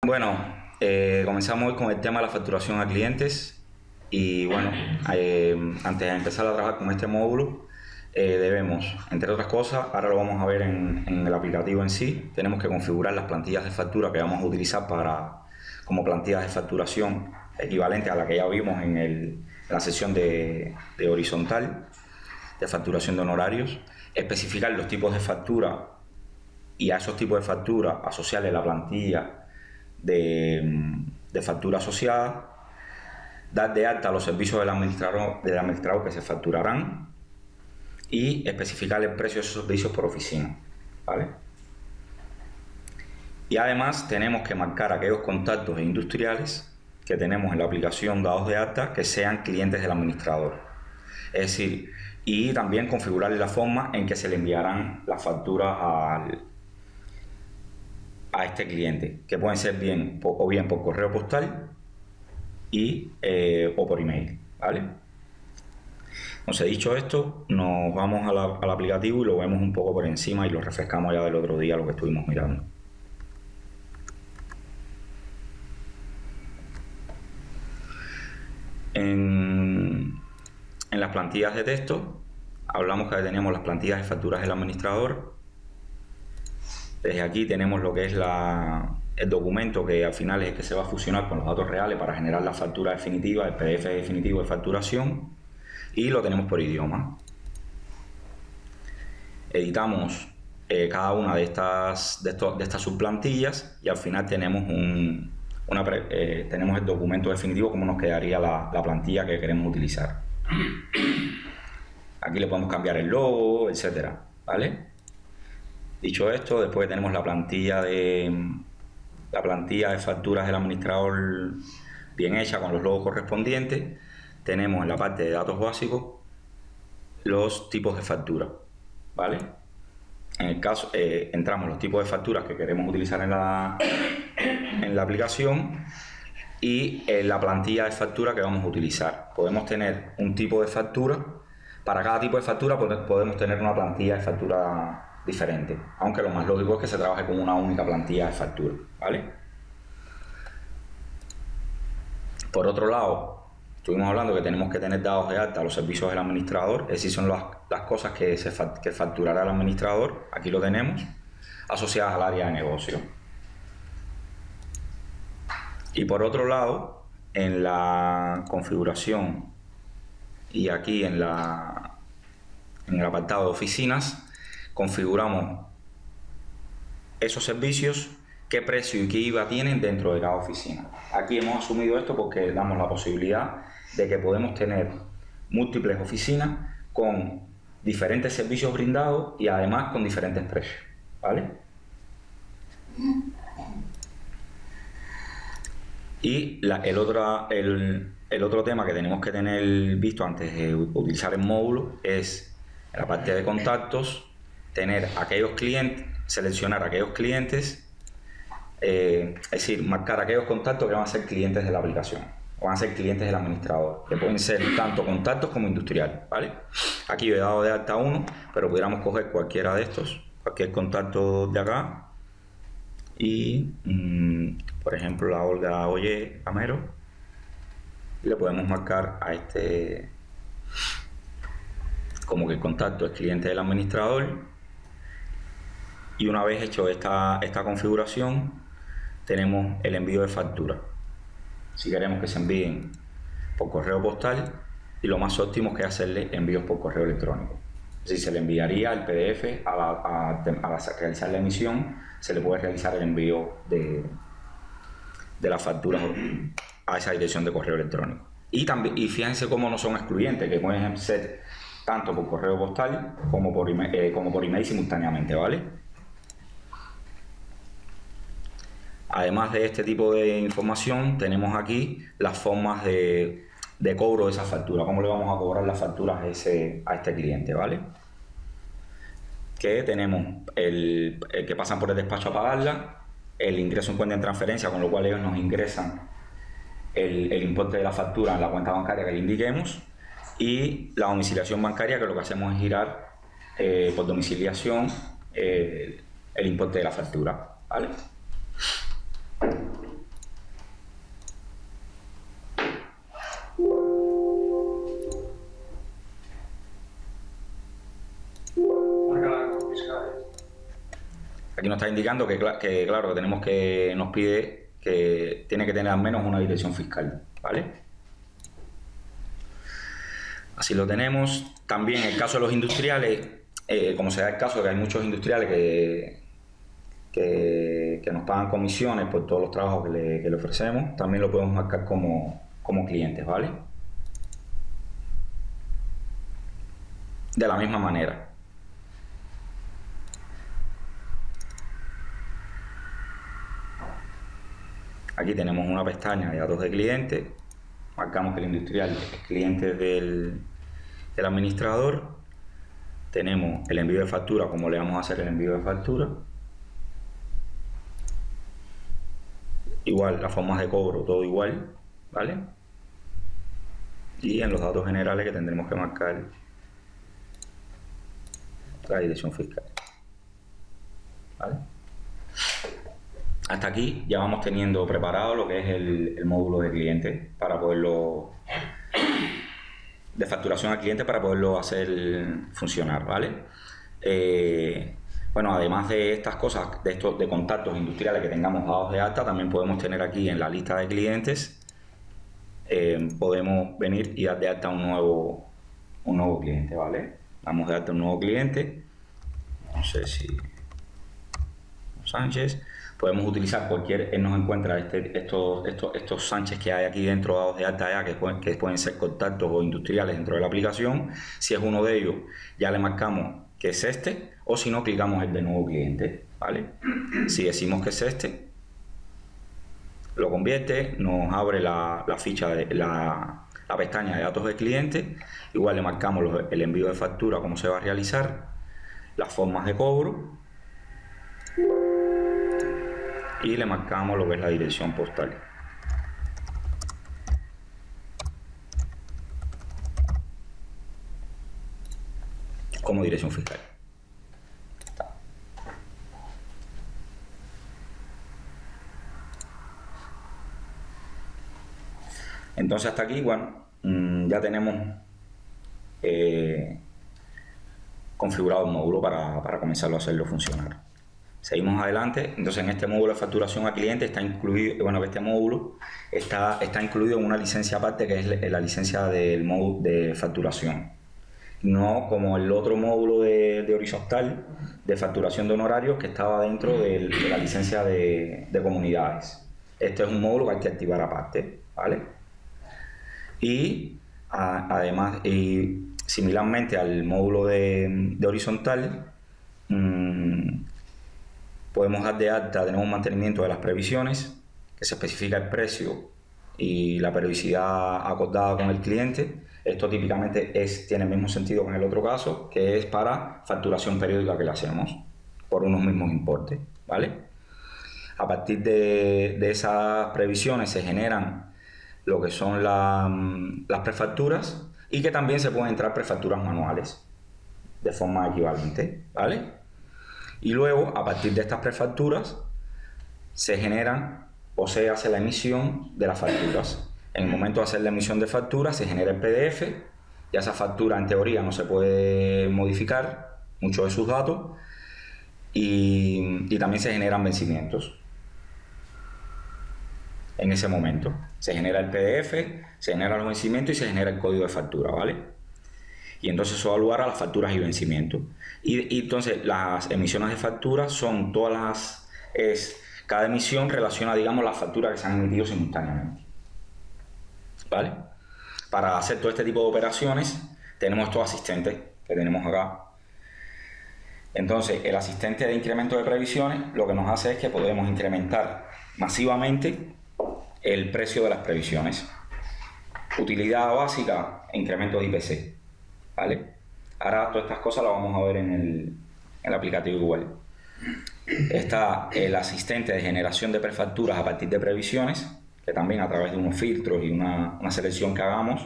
Bueno, comenzamos hoy con el tema de la facturación a clientes y bueno, antes de empezar a trabajar con este módulo, debemos, entre otras cosas, ahora lo vamos a ver en el aplicativo en sí, tenemos que configurar las plantillas de factura que vamos a utilizar como plantillas de facturación equivalente a la que ya vimos en la sesión de horizontal de facturación de honorarios, especificar los tipos de factura y a esos tipos de factura asociarle la plantilla de factura asociada, dar de alta los servicios del administrador que se facturarán y especificar el precio de esos servicios por oficina, ¿vale? Y además tenemos que marcar aquellos contactos industriales que tenemos en la aplicación dados de alta que sean clientes del administrador. Es decir, y también configurar la forma en que se le enviarán las facturas a este cliente, que pueden ser bien por correo postal o por email, ¿vale? Entonces, dicho esto, nos vamos al aplicativo y lo vemos un poco por encima y lo refrescamos ya del otro día, lo que estuvimos mirando. En las plantillas de texto hablamos que tenemos las plantillas de facturas del administrador. Desde aquí tenemos lo que es el documento que al final es el que se va a fusionar con los datos reales para generar la factura definitiva, el PDF definitivo de facturación, y lo tenemos por idioma. Editamos cada una de estas subplantillas y al final tenemos tenemos el documento definitivo, como nos quedaría la plantilla que queremos utilizar. Aquí le podemos cambiar el logo, etcétera, ¿vale? Dicho esto, después tenemos la plantilla de facturas del administrador bien hecha con los logos correspondientes. Tenemos en la parte de datos básicos los tipos de factura, ¿vale? En el caso, entramos los tipos de facturas que queremos utilizar en la aplicación y la plantilla de factura que vamos a utilizar. Podemos tener un tipo de factura. Para cada tipo de factura podemos tener una plantilla de factura diferente, aunque lo más lógico es que se trabaje con una única plantilla de factura, ¿vale? Por otro lado, estuvimos hablando que tenemos que tener dados de alta los servicios del administrador, es decir, son las cosas que facturará el administrador, aquí lo tenemos, asociadas al área de negocio. Y por otro lado, en la configuración y aquí en el apartado de oficinas, configuramos esos servicios, qué precio y qué IVA tienen dentro de cada oficina. Aquí hemos asumido esto porque damos la posibilidad de que podemos tener múltiples oficinas con diferentes servicios brindados y además con diferentes precios, ¿vale? Y el otro tema que tenemos que tener visto antes de utilizar el módulo es en la parte de contactos, tener aquellos clientes, seleccionar aquellos clientes, es decir, marcar aquellos contactos que van a ser clientes de la aplicación, o van a ser clientes del administrador, que pueden ser tanto contactos como industriales, ¿vale? Aquí yo he dado de alta uno, pero pudiéramos coger cualquiera de estos, cualquier contacto de acá, y por ejemplo la Olga Oye Camero, y le podemos marcar a este como que el contacto es cliente del administrador. Y una vez hecho esta configuración, tenemos el envío de factura. Si queremos que se envíen por correo postal, y lo más óptimo es que hacerle envíos por correo electrónico. Es decir, se le enviaría el PDF a realizar la emisión, se le puede realizar el envío de la factura a esa dirección de correo electrónico. Y fíjense cómo no son excluyentes, que pueden ser tanto por correo postal como por email simultáneamente, ¿vale? Además de este tipo de información, tenemos aquí las formas de cobro de esa factura, cómo le vamos a cobrar las facturas a este cliente, ¿vale? Que tenemos el que pasan por el despacho a pagarla, el ingreso en cuenta en transferencia, con lo cual ellos nos ingresan el importe de la factura en la cuenta bancaria que le indiquemos, y la domiciliación bancaria, que lo que hacemos es girar por domiciliación el importe de la factura, ¿vale? Aquí nos está indicando que claro, que tenemos que, nos pide que tiene que tener al menos una dirección fiscal, ¿vale? Así lo tenemos. También en el caso de los industriales, como se da el caso de que hay muchos industriales que nos pagan comisiones por todos los trabajos que le ofrecemos, también lo podemos marcar como clientes, ¿vale? De la misma manera. Aquí tenemos una pestaña de datos de clientes, marcamos que el industrial es cliente del administrador, tenemos el envío de factura, cómo le vamos a hacer el envío de factura, igual las formas de cobro, todo igual, ¿vale? Y en los datos generales que tendremos que marcar la dirección fiscal, ¿vale? Hasta aquí ya vamos teniendo preparado lo que es el módulo de cliente para poderlo, de facturación al cliente, para poderlo hacer funcionar, ¿vale? Bueno, además de estas cosas, de contactos industriales que tengamos dados de alta, también podemos tener aquí en la lista de clientes, podemos venir y dar de alta un nuevo cliente, ¿vale? Damos de alta un nuevo cliente, no sé si Sánchez. Podemos utilizar cualquier, él nos encuentra estos Sánchez que hay aquí dentro dados de alta ya, que pueden ser contactos o industriales dentro de la aplicación. Si es uno de ellos, ya le marcamos que es este, o si no, clicamos el de nuevo cliente, ¿vale? Si decimos que es este, lo convierte, nos abre la ficha de la pestaña de datos de cliente, igual le marcamos el envío de factura, cómo se va a realizar, las formas de cobro, y le marcamos lo que es la dirección postal. Como dirección fiscal. Entonces hasta aquí, bueno, ya tenemos configurado el módulo para comenzarlo a hacerlo funcionar. Seguimos adelante. Entonces en este módulo de facturación al cliente está incluido, bueno, este módulo está incluido en una licencia aparte, que es la licencia del módulo de facturación. No como el otro módulo de horizontal de facturación de honorarios que estaba dentro de la licencia de comunidades. Este es un módulo que hay que activar aparte, ¿vale? Y además, similarmente al módulo de horizontal, podemos dar de alta, tenemos un mantenimiento de las previsiones, que se especifica el precio y la periodicidad acordada con el cliente. Esto típicamente tiene el mismo sentido que en el otro caso, que es para facturación periódica que le hacemos por unos mismos importes, ¿vale? A partir de esas previsiones se generan lo que son las prefacturas, y que también se pueden entrar prefacturas manuales de forma equivalente, ¿vale? Y luego, a partir de estas prefacturas, se generan o se hace la emisión de las facturas. En el momento de hacer la emisión de facturas, se genera el PDF, ya esa factura en teoría no se puede modificar muchos de sus datos, y también se generan vencimientos. En ese momento se genera el PDF, se generan los vencimientos y se genera el código de factura, ¿vale? Y entonces eso da lugar a las facturas y vencimientos. Y entonces las emisiones de facturas son cada emisión relaciona, digamos, las facturas que se han emitido simultáneamente, ¿vale? Para hacer todo este tipo de operaciones tenemos estos asistentes que tenemos acá. Entonces el asistente de incremento de previsiones lo que nos hace es que podemos incrementar masivamente el precio de las previsiones. Utilidad básica, incremento de IPC, ¿vale? Ahora todas estas cosas las vamos a ver en el aplicativo igual. Está el asistente de generación de prefacturas a partir de previsiones, que también a través de unos filtros y una selección que hagamos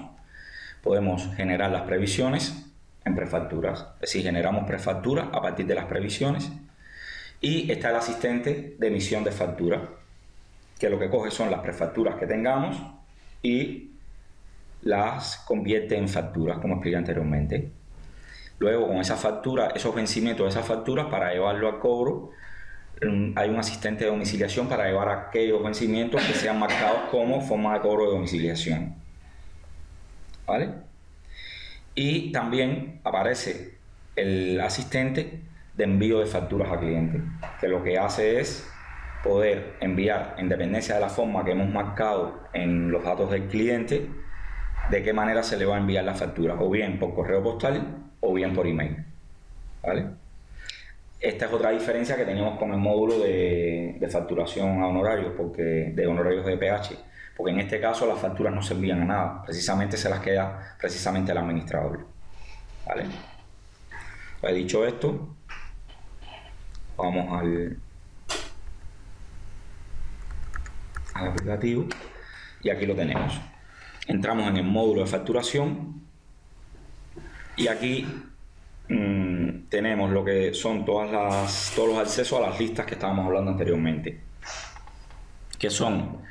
podemos generar las previsiones en prefacturas. Es decir, generamos prefacturas a partir de las previsiones. Y está el asistente de emisión de factura, que lo que coge son las prefacturas que tengamos y las convierte en facturas, como expliqué anteriormente. Luego, con esas facturas, esos vencimientos de esas facturas, para llevarlo al cobro, hay un asistente de domiciliación para llevar aquellos vencimientos que sean marcados como forma de cobro de domiciliación. ¿Vale? Y también aparece el asistente de envío de facturas a cliente, que lo que hace es poder enviar, en dependencia de la forma que hemos marcado en los datos del cliente, de qué manera se le va a enviar la factura, o bien por correo postal o bien por email. ¿Vale? Esta es otra diferencia que teníamos con el módulo de facturación a honorarios, de honorarios de PH, porque en este caso las facturas no se envían a nada, precisamente se las queda precisamente el administrador. ¿Vale? Pues dicho esto, vamos al aplicativo y aquí lo tenemos. Entramos en el módulo de facturación y aquí tenemos lo que son todos los accesos a las listas que estábamos hablando anteriormente, que son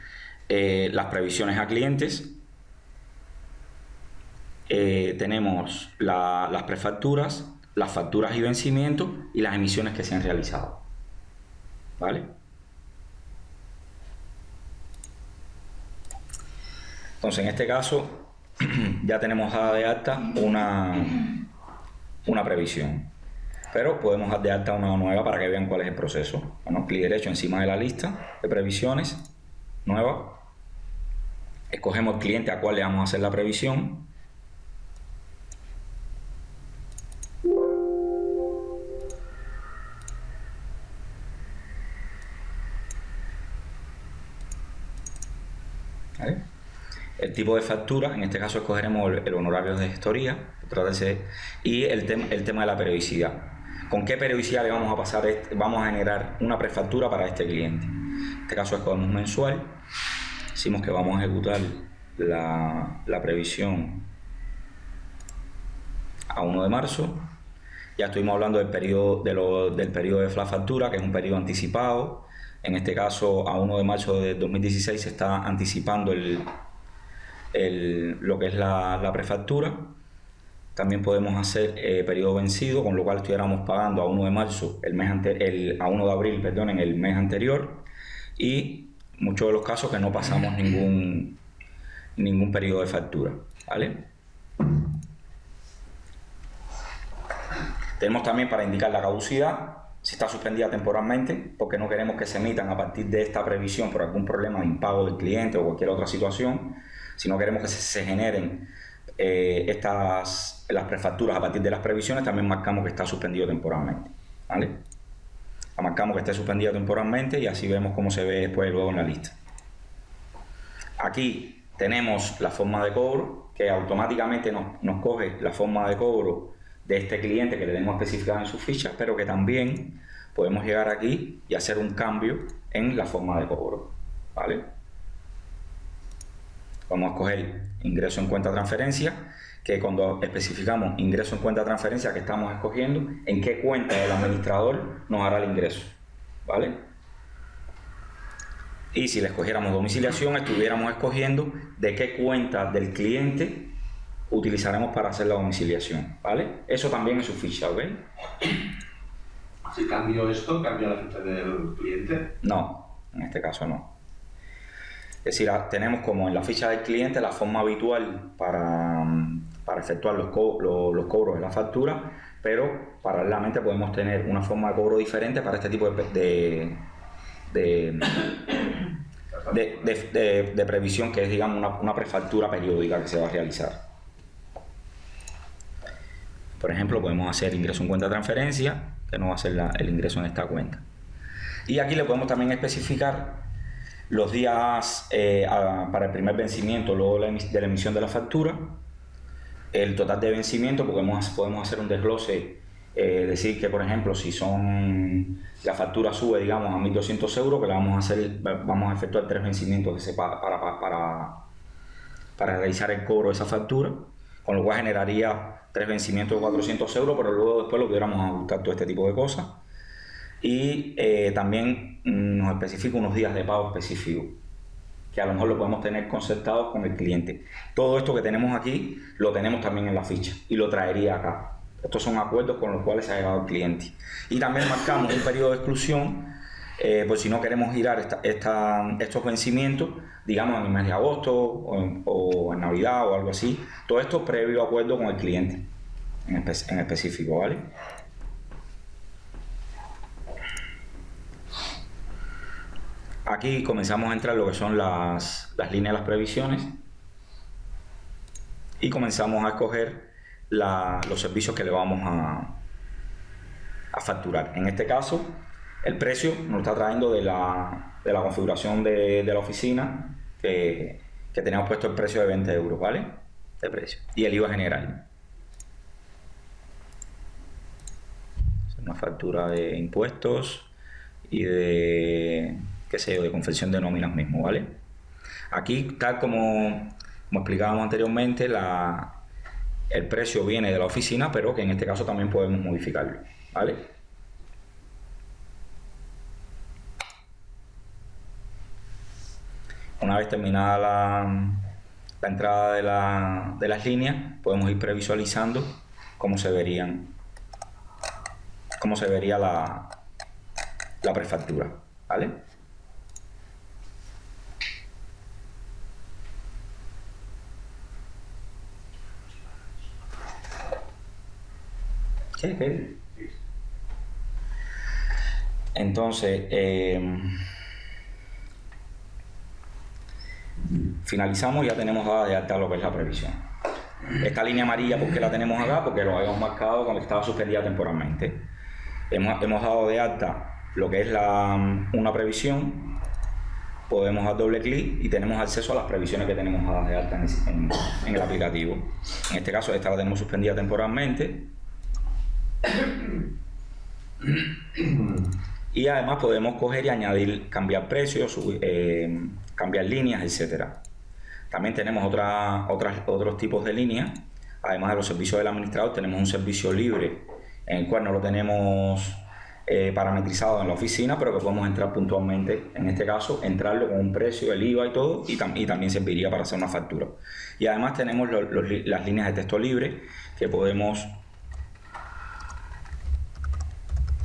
las previsiones a clientes, tenemos las prefacturas, las facturas y vencimientos y las emisiones que se han realizado. ¿Vale? Entonces, en este caso, ya tenemos dada de alta una previsión, pero podemos dar de alta una nueva para que vean cuál es el proceso. Bueno, clic derecho encima de la lista de previsiones, nueva, escogemos el cliente a cuál le vamos a hacer la previsión, ¿vale? El tipo de factura, en este caso escogeremos el honorario de gestoría, y el tema de la periodicidad. ¿Con qué periodicidad le vamos a pasar? Vamos a generar una prefactura para este cliente. En este caso escogemos mensual, decimos que vamos a ejecutar la previsión a 1 de marzo. Ya estuvimos hablando del periodo de la factura, que es un periodo anticipado. En este caso, a 1 de marzo de 2016 se está anticipando lo que es la prefactura. También podemos hacer periodo vencido, con lo cual estuviéramos pagando a 1 de marzo, a 1 de abril, perdón, en el mes anterior, y muchos de los casos que no pasamos ningún periodo de factura, ¿vale? Tenemos también para indicar la caducidad, si está suspendida temporalmente, porque no queremos que se emitan a partir de esta previsión por algún problema de impago del cliente o cualquier otra situación, sino queremos que se generen las prefacturas a partir de las previsiones. También marcamos que está suspendido temporalmente, ¿vale? Marcamos que esté suspendido temporalmente y así vemos cómo se ve después luego en la lista. Aquí tenemos la forma de cobro, que automáticamente nos coge la forma de cobro de este cliente que le tenemos especificado en su ficha, pero que también podemos llegar aquí y hacer un cambio en la forma de cobro, ¿vale? Vamos a escoger ingreso en cuenta transferencia, que cuando especificamos ingreso en cuenta transferencia que estamos escogiendo, en qué cuenta del administrador nos hará el ingreso, ¿vale? Y si le escogiéramos domiciliación, estuviéramos escogiendo de qué cuenta del cliente utilizaremos para hacer la domiciliación, ¿vale? Eso también es su ficha, ¿ok? Si cambio esto, ¿cambia la ficha del cliente? No, en este caso no. Es decir, tenemos como en la ficha del cliente la forma habitual para efectuar los cobros de la factura, pero paralelamente podemos tener una forma de cobro diferente para este tipo de previsión, que es, digamos, una prefactura periódica que se va a realizar. Por ejemplo, podemos hacer ingreso en cuenta de transferencia, que nos va a hacer el ingreso en esta cuenta. Y aquí le podemos también especificar los días para el primer vencimiento, luego de la emisión de la factura, el total de vencimiento, porque podemos hacer un desglose, decir que, por ejemplo, si la factura sube, digamos, a 1.200 euros, que vamos a efectuar 3 vencimientos para realizar el cobro de esa factura, con lo cual generaría 3 vencimientos de 400 euros, pero luego después lo pudiéramos ajustar todo este tipo de cosas. Y también nos especifica unos días de pago específicos, que a lo mejor lo podemos tener concertados con el cliente. Todo esto que tenemos aquí lo tenemos también en la ficha y lo traería acá. Estos son acuerdos con los cuales se ha llegado el cliente. Y también marcamos un periodo de exclusión por si no queremos girar estos vencimientos, digamos en el mes de agosto o en Navidad o algo así. Todo esto previo acuerdo con el cliente en específico, ¿vale? Aquí comenzamos a entrar lo que son las líneas de las previsiones y comenzamos a escoger los servicios que le vamos a facturar. En este caso, el precio nos está trayendo de la configuración de la oficina que teníamos puesto el precio de 20 euros, ¿vale? De precio. Y el IVA general. Es una factura de impuestos y de, qué sé yo, de confección de nóminas mismo, ¿vale? Aquí, tal como explicábamos anteriormente, el precio viene de la oficina, pero que en este caso también podemos modificarlo, ¿vale? Una vez terminada la entrada de las líneas, podemos ir previsualizando cómo se vería la prefactura, ¿vale? ¿Qué? Entonces, finalizamos, ya tenemos dada de alta lo que es la previsión. Esta línea amarilla, ¿por qué la tenemos acá? Porque lo habíamos marcado cuando estaba suspendida temporalmente. Hemos dado de alta lo que es una previsión, podemos dar doble clic y tenemos acceso a las previsiones que tenemos dadas de alta en el aplicativo. En este caso, esta la tenemos suspendida temporalmente. Y además podemos coger y añadir, cambiar precios, cambiar líneas, etcétera. También tenemos otros tipos de líneas. Además de los servicios del administrador, tenemos un servicio libre en el cual no lo tenemos parametrizado en la oficina, pero que podemos entrar puntualmente. En este caso, entrarlo con un precio, el IVA y todo, y también serviría para hacer una factura. Y además tenemos las líneas de texto libre que podemos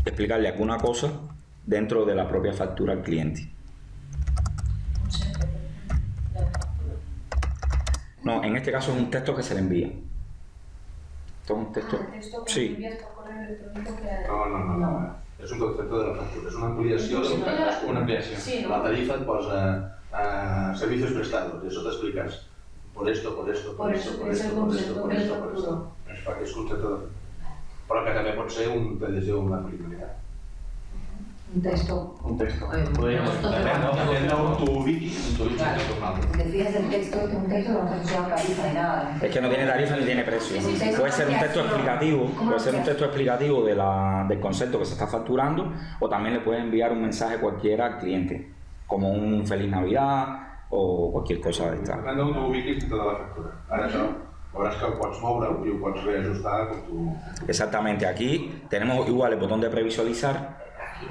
explicarle alguna cosa dentro de la propia factura al cliente. No, en este caso es un texto que se le envía. Esto es un texto. El texto que Sí. envías por correo electrónico que... No. És un concepte de la factura, és una ampliació. Sí, Una ampliació. Sí, no? La tarifa et posa servicios prestados, i això t'expliques por esto, por esto, por esto, por esto, por esto, por esto, por esto. És concepte de... Però que també pot ser un PDG o una aplicabilitat. Un texto. Un texto. Podríamos Depèn d'on tu ubiquis, tu ubiquis un altre. Te fijas el texto, que un texto no te lleva tarifa ni nada. Es que no tiene tarifa ni tiene precio. Sí, sí, Puede ser un texto explicativo, ¿Cómo del concepto que se está facturando, o también le puede enviar un mensaje cualquiera al cliente, como un Feliz Navidad o cualquier cosa de esta. Depèn d'on tu ubiquis dintre de la factura. Ara això, veuràs que ho pots moure i ho pots reajustar com tu... Exactamente, aquí tenemos igual el botón de previsualizar,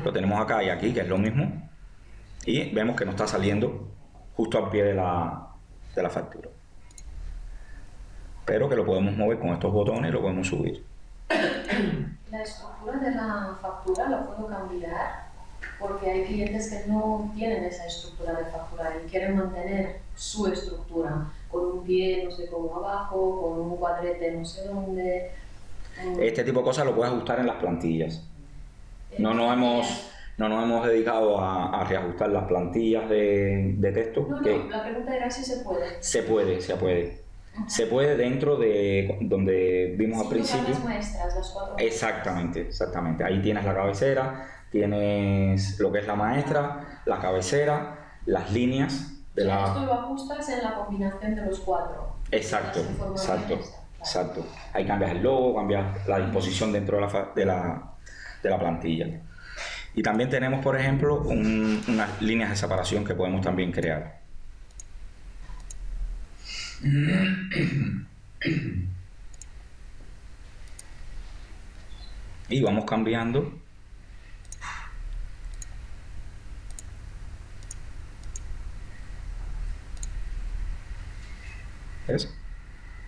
lo tenemos acá y aquí, que es lo mismo, y vemos que nos está saliendo justo al pie de la factura. Pero que lo podemos mover con estos botones y lo podemos subir. La estructura de la factura la puedo cambiar porque hay clientes que no tienen esa estructura de factura y quieren mantener su estructura con un pie no sé cómo abajo, con un cuadrete no sé dónde. Este tipo de cosas lo puedes ajustar en las plantillas. No nos hemos dedicado a reajustar las plantillas de texto. No, la pregunta era si se puede. Se puede. Se puede dentro de donde vimos al principio. Las maestras, las 4 Exactamente. Ahí tienes la cabecera, tienes lo que es la maestra, la cabecera, las líneas de la... Esto lo ajustas en la combinación de los 4. Exacto. Ahí cambias el logo, cambias la disposición dentro de la plantilla. Y también tenemos, por ejemplo, unas líneas de separación que podemos también crear. Y vamos cambiando. ¿Ves?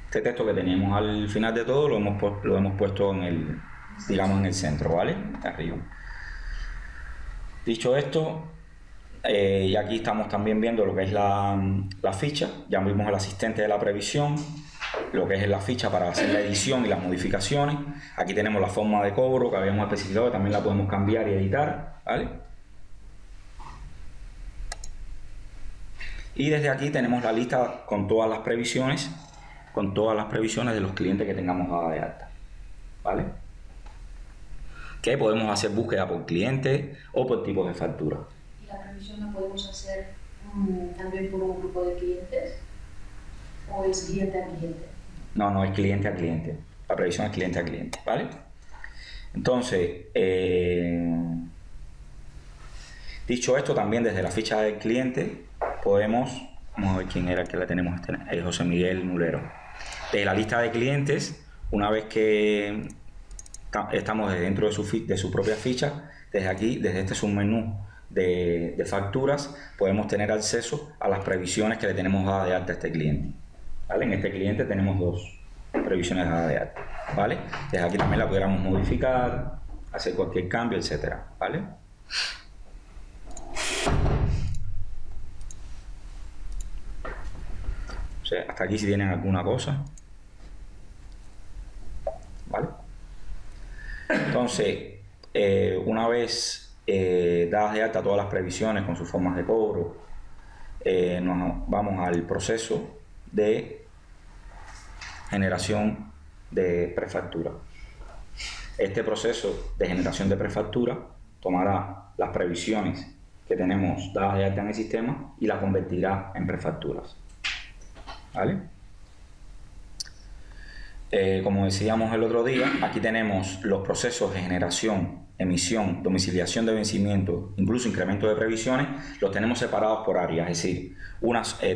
Este texto que teníamos al final de todo lo hemos puesto en el, digamos, en el centro, ¿vale? Arriba. Dicho esto, y aquí estamos también viendo lo que es la ficha. Ya vimos el asistente de la previsión, lo que es la ficha para hacer la edición y las modificaciones. Aquí tenemos la forma de cobro que habíamos especificado, que también la podemos cambiar y editar, ¿vale? Y desde aquí tenemos la lista con todas las previsiones, de los clientes que tengamos dada de alta, ¿vale? Que podemos hacer búsqueda por cliente o por tipos de factura. ¿Y la previsión la podemos hacer también por un grupo de clientes? ¿O es cliente a cliente? No, es cliente a cliente. La previsión es cliente a cliente, ¿vale? Entonces, dicho esto, también desde la ficha del cliente podemos, vamos a ver quién era el que la tenemos, José Miguel Mulero. Desde la lista de clientes, una vez que estamos dentro de su propia ficha, desde aquí, desde este submenú de facturas, podemos tener acceso a las previsiones que le tenemos dada de alta a este cliente, ¿vale? En este cliente tenemos 2 previsiones dadas de alta, ¿vale? Desde aquí también la pudiéramos modificar, hacer cualquier cambio, etcétera, ¿vale? O sea, hasta aquí si tienen alguna cosa, ¿vale? Entonces, una vez dadas de alta todas las previsiones con sus formas de cobro, nos vamos al proceso de generación de prefactura. Este proceso de generación de prefactura tomará las previsiones que tenemos dadas de alta en el sistema y las convertirá en prefacturas, ¿vale? Como decíamos el otro día, aquí tenemos los procesos de generación, emisión, domiciliación de vencimiento, incluso incremento de previsiones, los tenemos separados por áreas, es decir,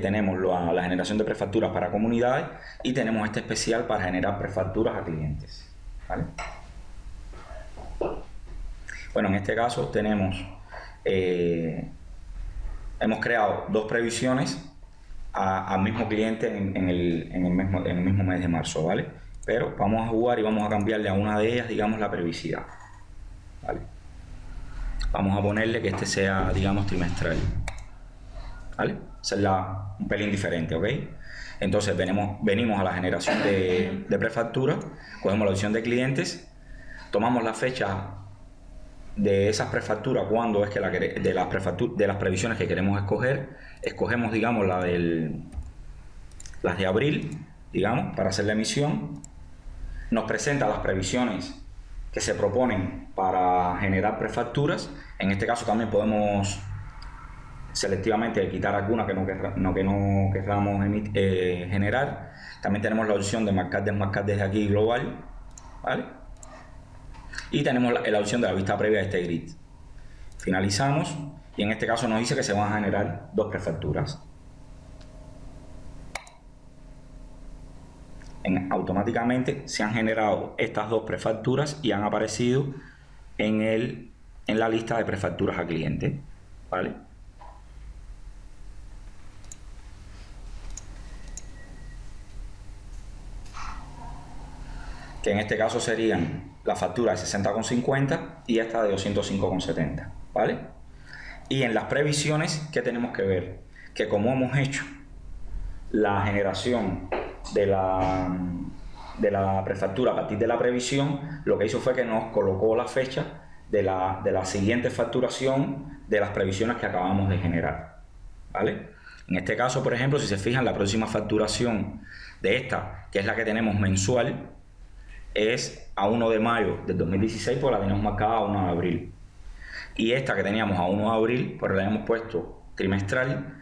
tenemos la generación de prefacturas para comunidades y tenemos este especial para generar prefacturas a clientes, ¿vale? Bueno, en este caso tenemos, hemos creado 2 previsiones al mismo cliente en el mismo mes de marzo, ¿vale? Pero vamos a jugar y vamos a cambiarle a una de ellas, digamos, la periodicidad, ¿vale? Vamos a ponerle que este sea, digamos, trimestral, ¿vale? Hacerla un pelín diferente, ¿ok? Entonces venimos a la generación de prefactura, cogemos la opción de clientes, tomamos la fecha de esas prefacturas, cuando es que de las previsiones que queremos escoger, escogemos, digamos, las de abril, digamos, para hacer la emisión. Nos presenta las previsiones que se proponen para generar prefacturas. En este caso también podemos selectivamente quitar algunas que no queramos generar. También tenemos la opción de desmarcar desde aquí global, ¿vale? Y tenemos la opción de la vista previa de este grid. Finalizamos y en este caso nos dice que se van a generar 2 prefacturas. Automáticamente se han generado estas 2 prefacturas y han aparecido en la lista de prefacturas a cliente, ¿vale? Que en este caso serían la factura de 60,50 y esta de 205,70, ¿vale? Y en las previsiones, ¿qué tenemos que ver? Que como hemos hecho la generación de la prefactura a partir de la previsión, lo que hizo fue que nos colocó la fecha de la siguiente facturación de las previsiones que acabamos de generar, ¿vale? En este caso, por ejemplo, si se fijan, la próxima facturación de esta, que es la que tenemos mensual, es a 1 de mayo del 2016, pues la tenemos marcada a 1 de abril. Y esta que teníamos a 1 de abril, pues la hemos puesto trimestral,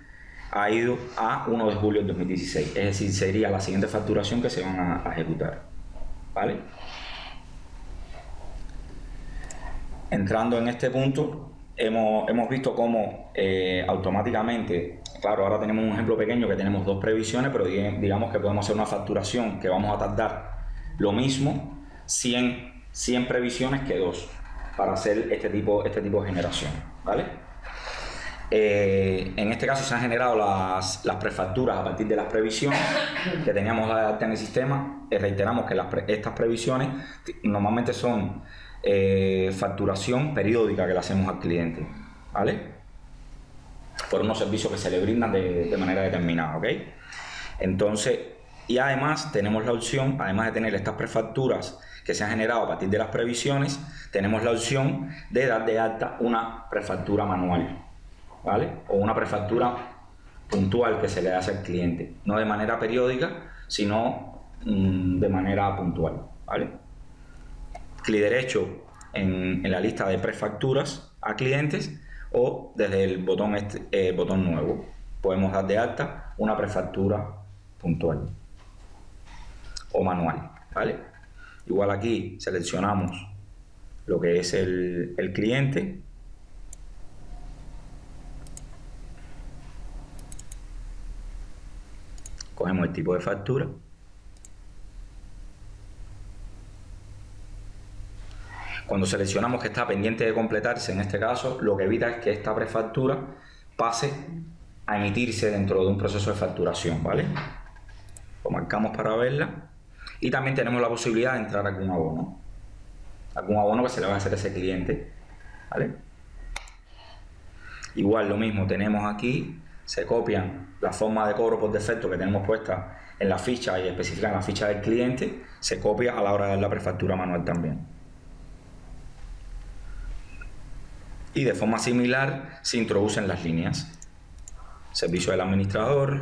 ha ido a 1 de julio del 2016. Es decir, sería la siguiente facturación que se van a ejecutar, ¿vale? Entrando en este punto, hemos visto cómo automáticamente, claro, ahora tenemos un ejemplo pequeño que tenemos 2 previsiones, pero digamos que podemos hacer una facturación que vamos a tardar lo mismo, 100 previsiones que 2 para hacer este tipo de generación, ¿vale? En este caso se han generado las prefacturas a partir de las previsiones que teníamos en el sistema. Reiteramos que estas previsiones normalmente son facturación periódica que le hacemos al cliente. ¿vale? Por unos servicios que se le brindan de manera determinada, ¿ok? Entonces, y además tenemos la opción, además de tener estas prefacturas que se han generado a partir de las previsiones, tenemos la opción de dar de alta una prefactura manual, ¿vale? O una prefactura puntual que se le hace al cliente, no de manera periódica, sino de manera puntual, ¿vale? Clic derecho en la lista de prefacturas a clientes o desde el botón, botón nuevo podemos dar de alta una prefactura puntual o manual, ¿vale? Igual aquí seleccionamos lo que es el cliente, cogemos el tipo de factura, cuando seleccionamos que está pendiente de completarse, en este caso, lo que evita es que esta prefactura pase a emitirse dentro de un proceso de facturación, ¿vale? Lo marcamos para verla y también tenemos la posibilidad de entrar algún abono que se le va a hacer a ese cliente, ¿vale? Igual lo mismo tenemos aquí, se copian la forma de cobro por defecto que tenemos puesta en la ficha y especifica en la ficha del cliente, se copia a la hora de dar la prefactura manual también. Y de forma similar se introducen las líneas. Servicio del administrador,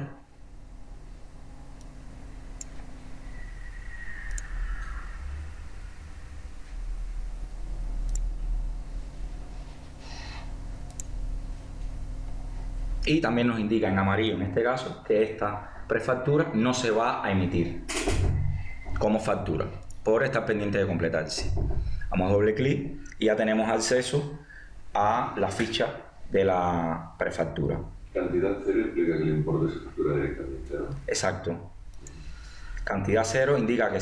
y también nos indica en amarillo en este caso que esta prefactura no se va a emitir como factura por estar pendiente de completarse. Damos doble clic y ya tenemos acceso a la ficha de la prefactura. Cantidad cero implica que el importe se factura directamente, ¿no? Exacto. Cantidad cero indica que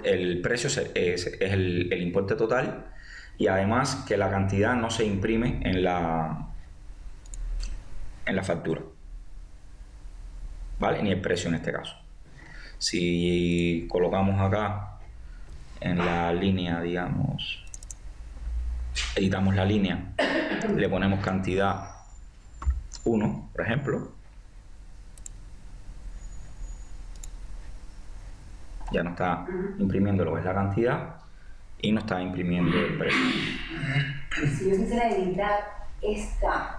el precio es el importe total y además que la cantidad no se imprime en la factura, ¿vale? Ni el precio en este caso. Si colocamos acá en la línea, digamos, editamos la línea, le ponemos cantidad 1, por ejemplo, ya no está imprimiendo lo que es la cantidad y no está imprimiendo el precio. Si yo quisiera editar esta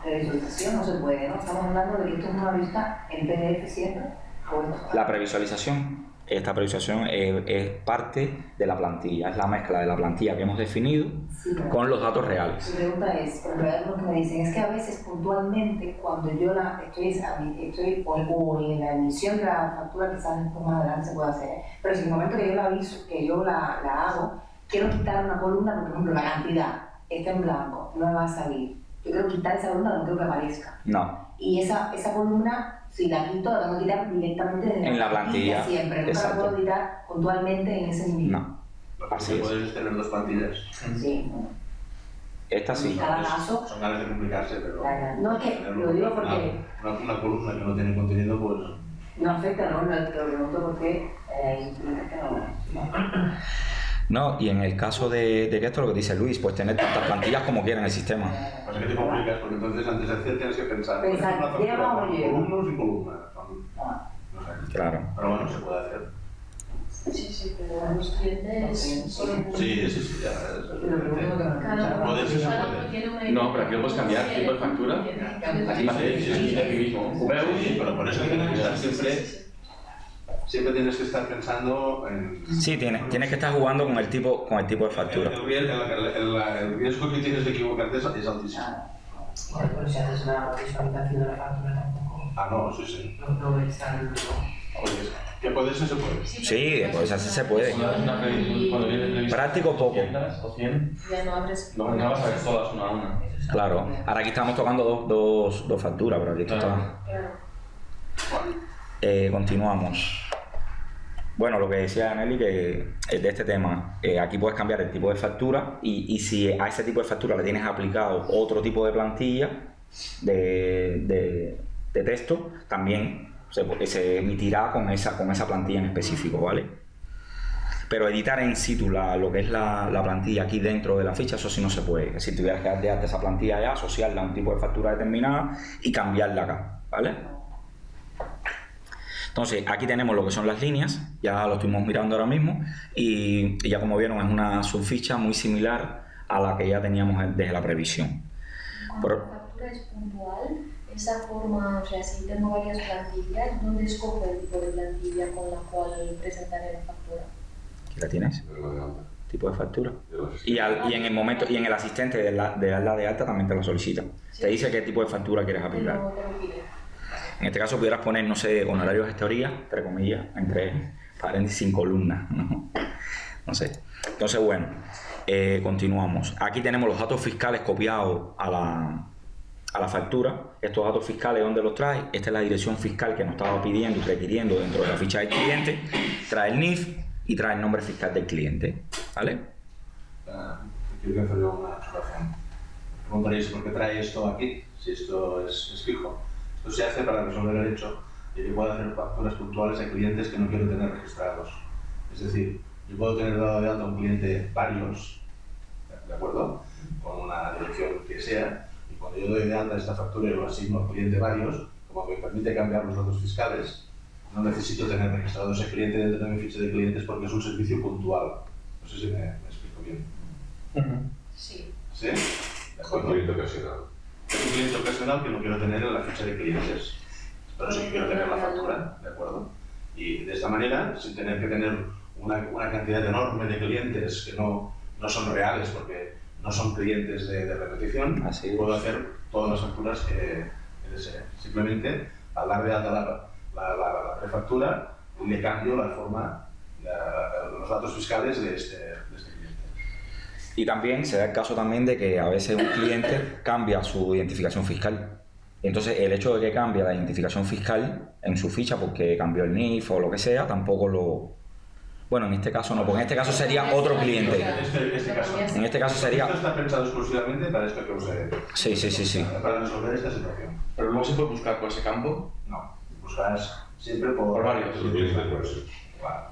previsualización, no se puede, ¿no? Estamos hablando de que esto es una vista en PDF siempre. La previsualización, esta previsualización es parte de la plantilla, es la mezcla de la plantilla que hemos definido con los datos reales. Mi pregunta es, por lo que me dicen, es que a veces puntualmente cuando yo estoy o en la emisión de la factura, quizás después más adelante se puede hacer, pero si en el momento que yo la aviso, que yo la hago, quiero quitar una columna, por ejemplo, la cantidad está en blanco, no me va a salir. Yo quiero quitar esa columna, no quiero que aparezca. No. Y esa columna, si la quito, la tengo que quitar directamente desde en la plantilla. Siempre, nunca la puedo quitar puntualmente en ese nivel. No. Así es. Puedes tener dos plantillas. Sí. Esta sí. En cada caso. Son ganas de complicarse, pero. No, es que lo digo porque. Una columna que no tiene contenido, pues. No afecta, ¿no? Te lo pregunto porque. No, y en el caso de que esto, lo que dice Luis, pues tener tantas plantillas como quiera en el sistema. Pasa que te complicas, porque entonces antes de hacer tienes que pensar. Lleva o no lleva. Columnas y columnas. No sé. Claro. Pero bueno, se puede hacer. Sí, pero los clientes solo... Sí, ya. Cada uno Puede ser, se puede. tiene una No, pero aquí lo puedes cambiar, tipo de factura. Aquí me hace aquí mismo. Sí, pero por eso tienes que estar siempre tienes que estar pensando en... Sí, tienes que estar jugando con el tipo de factura. El riesgo que tienes de equivocarte es altísimo. Bueno, pero si haces una visualización de la factura tampoco. Ah, no, sí. No ves tan... Oye, que puede ser, se puede. Sí, pues así se puede. Cuando viene Práctico poco. 500 o 100, Ya no abres... no vas a ver todas una a una. Claro. Ahora aquí estamos tocando dos facturas, pero aquí esto está... Claro. Continuamos. Bueno, lo que decía Nelly, que de este tema, aquí puedes cambiar el tipo de factura y si a ese tipo de factura le tienes aplicado otro tipo de plantilla de texto, tambise emitirá con esa plantilla en específico, ¿vale? Pero editar en situ lo que es la plantilla aquí dentro de la ficha, eso sí no se puede. Es decir, tuvieras que darte esa plantilla ya, asociarla a un tipo de factura determinada y cambiarla acá, ¿vale? Entonces, aquí tenemos lo que son las líneas, ya lo estuvimos mirando ahora mismo, y ya como vieron es una subficha muy similar a la que ya teníamos desde la previsión. Cuando la factura es puntual, esa forma, o sea, si tengo varias plantillas, ¿dónde escojo el tipo de plantilla con la cual presentaré la factura? Aquí la tienes, Pero de alta. tipo de factura. De los Y en el momento, y en el asistente de darla de alta también te lo solicita. Sí. Te dice qué tipo de factura quieres Te aplicar. lo pide. En este caso pudieras poner, no sé, honorario de gestoría, entre comillas, entre paréntesis, sin columnas, ¿no? No sé. Entonces, bueno, continuamos. Aquí tenemos los datos fiscales copiados a la factura. Estos datos fiscales, ¿dónde los trae? Esta es la dirección fiscal que nos estaba pidiendo y requiriendo dentro de la ficha del cliente. Trae el NIF y trae el nombre fiscal del cliente, ¿vale? Quiero hacer yo una observación. Preguntaréis por qué trae esto aquí, si esto es fijo. Esto se hace para resolver el hecho de que puedo hacer facturas puntuales a clientes que no quiero tener registrados. Es decir, yo puedo tener dado de alta a un cliente varios, ¿de acuerdo? Con una dirección que sea, y cuando yo doy de alta esta factura y lo asigno al cliente varios, como me permite cambiar los datos fiscales, no necesito tener registrado ese cliente dentro de mi ficha de clientes porque es un servicio puntual. No sé si me explico bien. Sí. ¿Sí? ¿De Un acuerdo? cliente ocasional. Es un cliente ocasional que no quiero tener en la ficha de clientes, pero sí que quiero tener la factura, ¿de acuerdo? Y de esta manera, sin tener que tener una cantidad enorme de clientes que no son reales porque no son clientes de repetición, Así es. puedo hacer todas las facturas que desee. Simplemente, al dar de alta la prefactura, le cambio la forma, los datos fiscales de este cliente. Y también se da el caso también de que a veces un cliente cambia su identificación fiscal. Entonces, el hecho de que cambie la identificación fiscal en su ficha porque cambió el NIF o lo que sea, tampoco lo... Bueno, en este caso no, porque en este caso sería otro cliente. Este caso. En este caso sería... Esto está pensado exclusivamente para esto que os he... Sí. Para resolver esta situación. Pero luego se puede buscar por ese campo. No, buscarás siempre por varios. Los clientes varios. Claro.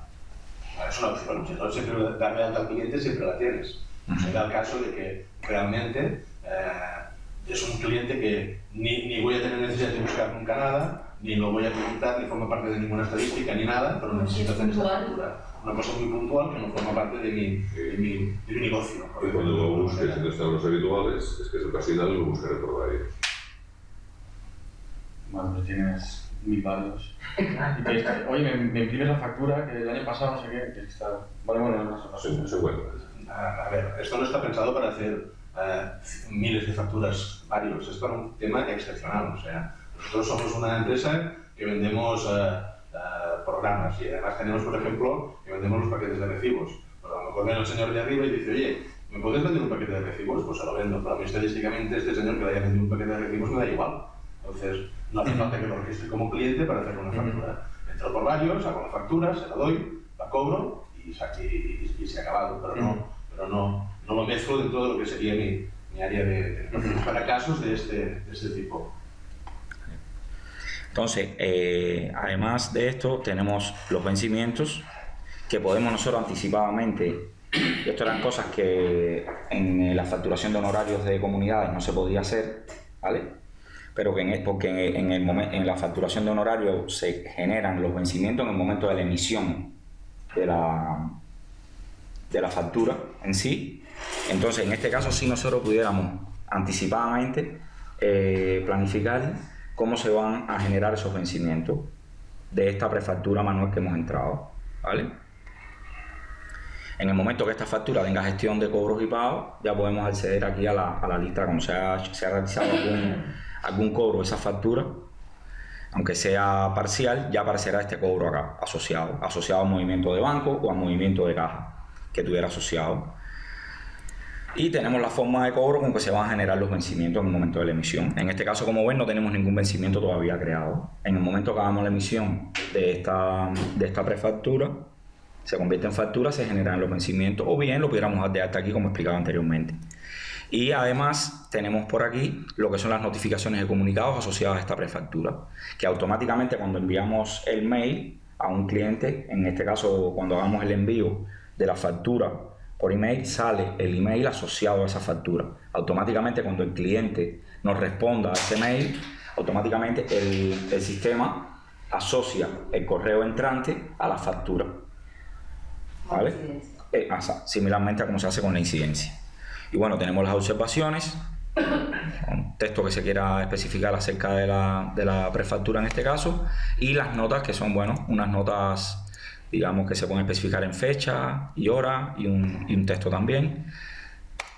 Es una opción. Si no, siempre darle alta al cliente siempre la tienes. Se da el caso de que realmente es un cliente que ni voy a tener necesidad de buscar nunca nada, ni lo voy a preguntar, ni forma parte de ninguna estadística ni nada, pero necesito hacer esta factura. Una cosa muy puntual que no forma parte de mi negocio. Y cuando lo busques en estados habituales, es que es ocasional y lo buscaré por varios. Bueno, pues tienes 1000 varios. Y que oye, me imprimes la factura que el año pasado no sé qué, que está... Bueno, no sé. No se cuenta. A ver, esto no está pensado para hacer miles de facturas varios, esto es un tema excepcional, o sea, nosotros somos una empresa que vendemos programas y además tenemos, por ejemplo, que vendemos los paquetes de recibos. Pues a lo mejor viene el señor de arriba y dice, oye, ¿me puedes vender un paquete de recibos? Pues se lo vendo, pero a mí estadísticamente este señor que le haya vendido un paquete de recibos me da igual. Entonces, no hace falta que lo registre como cliente para hacer una factura. Entro por varios, hago la factura, se la doy, la cobro y se ha acabado, pero no lo mezclo dentro de lo que sería mi área de para casos de este tipo. Entonces, además de esto, tenemos los vencimientos que podemos nosotros anticipadamente. Y esto eran cosas que en la facturación de honorarios de comunidades no se podía hacer, ¿vale? Pero que porque en la facturación de honorarios se generan los vencimientos en el momento de la emisión de la factura en sí. Entonces, en este caso, si nosotros pudiéramos anticipadamente planificar cómo se van a generar esos vencimientos de esta prefactura manual que hemos entrado, ¿vale? En el momento que esta factura tenga gestión de cobros y pagos, ya podemos acceder aquí a la lista cuando se ha realizado algún cobro de esa factura, aunque sea parcial, ya aparecerá este cobro acá, asociado al movimiento de banco o al movimiento de caja que tuviera asociado. Y tenemos la forma de cobro con que se van a generar los vencimientos en el momento de la emisión. En este caso, como ven, no tenemos ningún vencimiento todavía creado. En el momento que hagamos la emisión de esta prefactura, se convierte en factura, se generan los vencimientos, o bien lo pudiéramos dar de alta aquí, como explicaba anteriormente. Y además tenemos por aquí lo que son las notificaciones de comunicados asociadas a esta prefactura, que automáticamente cuando enviamos el mail a un cliente, en este caso cuando hagamos el envío de la factura por email, sale el email asociado a esa factura. Automáticamente, cuando el cliente nos responda a ese mail, automáticamente el sistema asocia el correo entrante a la factura. ¿Vale? Similarmente a como se hace con la incidencia. Y bueno, tenemos las observaciones, un texto que se quiera especificar acerca de la prefactura en este caso, y las notas, que son, bueno, unas notas, digamos, que se pueden especificar en fecha y hora, y un texto también.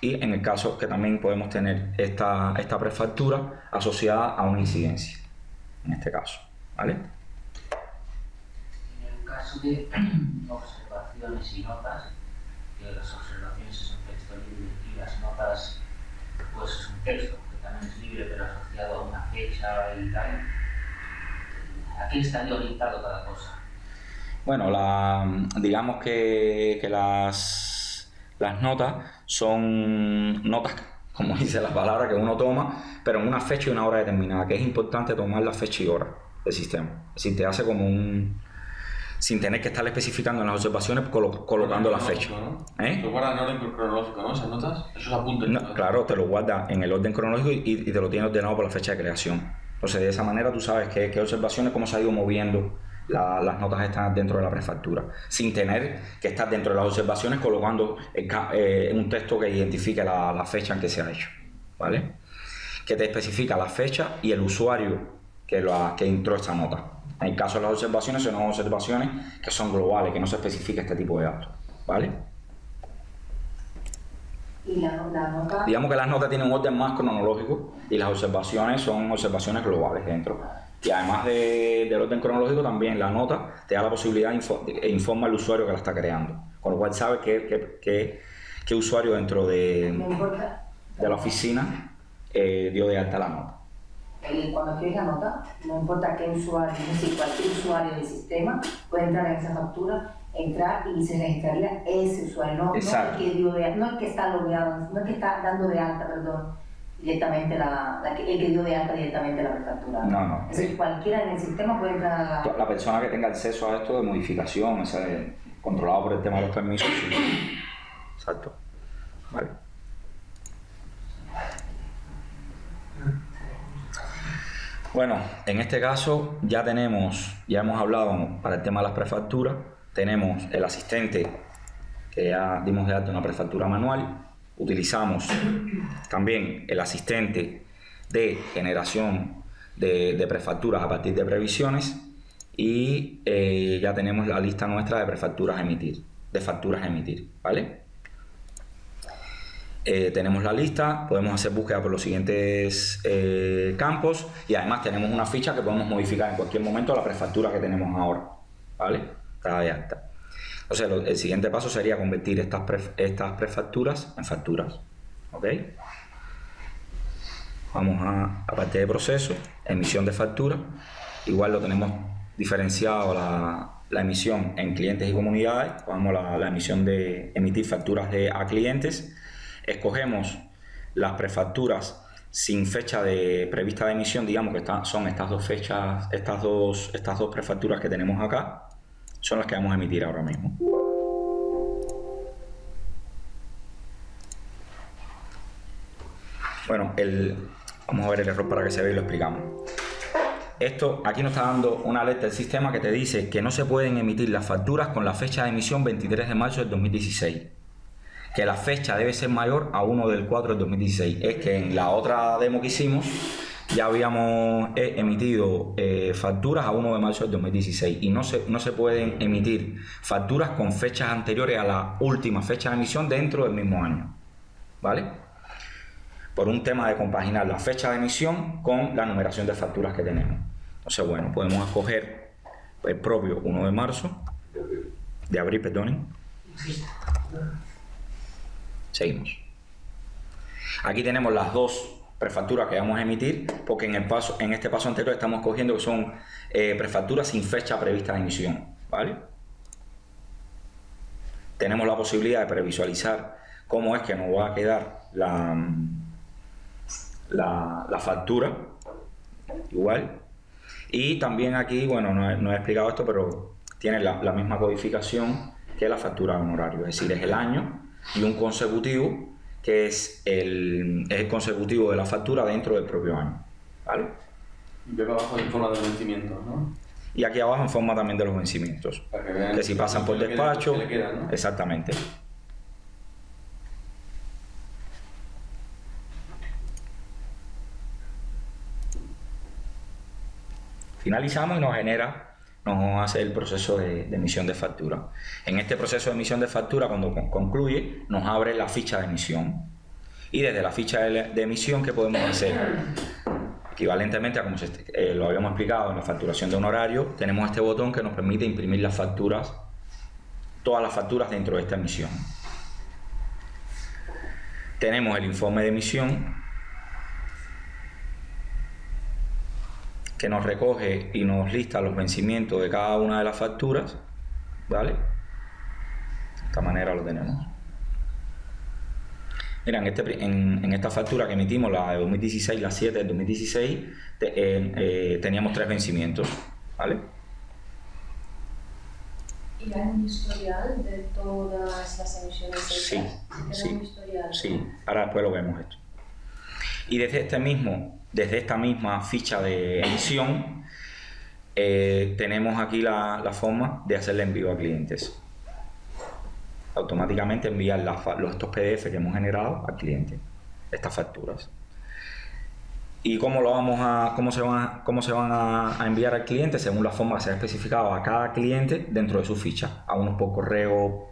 Y en el caso que también podemos tener esta prefactura asociada a una incidencia, en este caso, ¿vale? En el caso de observaciones y notas, que las observaciones es un texto libre y las notas pues es un texto que también es libre pero asociado a una fecha y tal, ¿a qué estaría orientado cada cosa? Bueno, digamos que las notas son notas, como dice la palabra, que uno toma, pero en una fecha y una hora determinada, que es importante tomar la fecha y hora del sistema. Es decir, te hace como sin tener que estar especificando en las observaciones, colocando la fecha. ¿No? ¿Eh? ¿Te guardas en orden cronológico, no? ¿Esas notas? Esos apuntes. No, claro, te lo guarda en el orden cronológico y te lo tiene ordenado por la fecha de creación. Entonces, de esa manera tú sabes qué observaciones, cómo se ha ido moviendo las notas están dentro de la prefactura, sin tener que estar dentro de las observaciones colocando un texto que identifique la fecha en que se ha hecho, ¿vale? Que te especifica la fecha y el usuario que entró esa nota. En el caso de las observaciones, son observaciones que son globales, que no se especifica este tipo de datos, ¿vale? Y la nota... Digamos que las notas tienen un orden más cronológico y las observaciones son observaciones globales dentro. Y además del orden cronológico, también la nota te da la posibilidad e informa al usuario que la está creando. Con lo cual sabe qué usuario dentro de la oficina dio de alta la nota. Cuando escribes la nota, no importa qué usuario, es decir, cualquier usuario del sistema puede entrar en esa factura, entrar y se registraría ese usuario, no el que está logueado, no el que está dando de alta, perdón, directamente el que dio de alta directamente la prefactura. No. Es decir, cualquiera en el sistema puede entrar a la persona que tenga acceso a esto de modificación, controlado por el tema de los permisos, sí. Exacto. Vale. Bueno, en este caso ya hemos hablado para el tema de las prefacturas, tenemos el asistente que ya dimos de alta una prefactura manual, utilizamos también el asistente de generación de prefacturas a partir de previsiones y ya tenemos la lista nuestra de prefacturas a emitir, de facturas a emitir, ¿vale? Tenemos la lista, podemos hacer búsqueda por los siguientes campos y además tenemos una ficha que podemos modificar en cualquier momento la prefactura que tenemos ahora, ¿vale? Está de alta. Entonces el siguiente paso sería convertir estas prefacturas en facturas, ¿ok? Vamos a parte de proceso, emisión de factura. Igual lo tenemos diferenciado la emisión en clientes y comunidades. Vamos a la emisión de emitir facturas a clientes. Escogemos las prefacturas sin fecha prevista de emisión, digamos que son estas dos fechas, estas dos prefacturas que tenemos acá, son las que vamos a emitir ahora mismo. Bueno, vamos a ver el error para que se vea y lo explicamos. Esto, aquí nos está dando una alerta del sistema que te dice que no se pueden emitir las facturas con la fecha de emisión 23 de marzo del 2016. Que la fecha debe ser mayor a 1 del 4 del 2016. Es que en la otra demo que hicimos ya habíamos emitido facturas a 1 de marzo del 2016 y no se pueden emitir facturas con fechas anteriores a la última fecha de emisión dentro del mismo año, ¿vale? Por un tema de compaginar la fecha de emisión con la numeración de facturas que tenemos. Entonces, bueno, podemos escoger el propio 1 de marzo, de abril, perdonen. Seguimos. Aquí tenemos las dos prefacturas que vamos a emitir, porque en este paso anterior estamos cogiendo que son prefacturas sin fecha prevista de emisión, ¿vale? Tenemos la posibilidad de previsualizar cómo es que nos va a quedar la factura, igual. Y también aquí, bueno, no he explicado esto, pero tiene la misma codificación que es la factura de honorario, es decir, es el año y un consecutivo que es el consecutivo de la factura dentro del propio año, ¿vale? Y veo abajo en forma de vencimientos, ¿no? Y aquí abajo en forma también de los vencimientos, Para que vean que si pasan por despacho, que le quedan, ¿no? exactamente. Finalizamos y nos hace el proceso de emisión de factura. En este proceso de emisión de factura, cuando concluye, nos abre la ficha de emisión. Y desde la ficha de emisión, ¿qué podemos hacer? Equivalentemente a como lo habíamos explicado en la facturación de honorario, tenemos este botón que nos permite imprimir las facturas, todas las facturas dentro de esta emisión. Tenemos el informe de emisión, que nos recoge y nos lista los vencimientos de cada una de las facturas, ¿vale? De esta manera lo tenemos. Mira, en esta factura que emitimos, la de 2016, la 7 del 2016, teníamos 3 vencimientos, ¿vale? ¿Y hay un historial de todas las emisiones hechas? Sí, ¿Tiene un historial? sí, ahora después lo vemos esto. Y desde esta misma ficha de emisión, tenemos aquí la forma de hacerle envío a clientes. Automáticamente enviar estos PDF que hemos generado al cliente, estas facturas. ¿Y cómo se van a enviar al cliente? Según la forma que se ha especificado a cada cliente dentro de su ficha. A unos por correo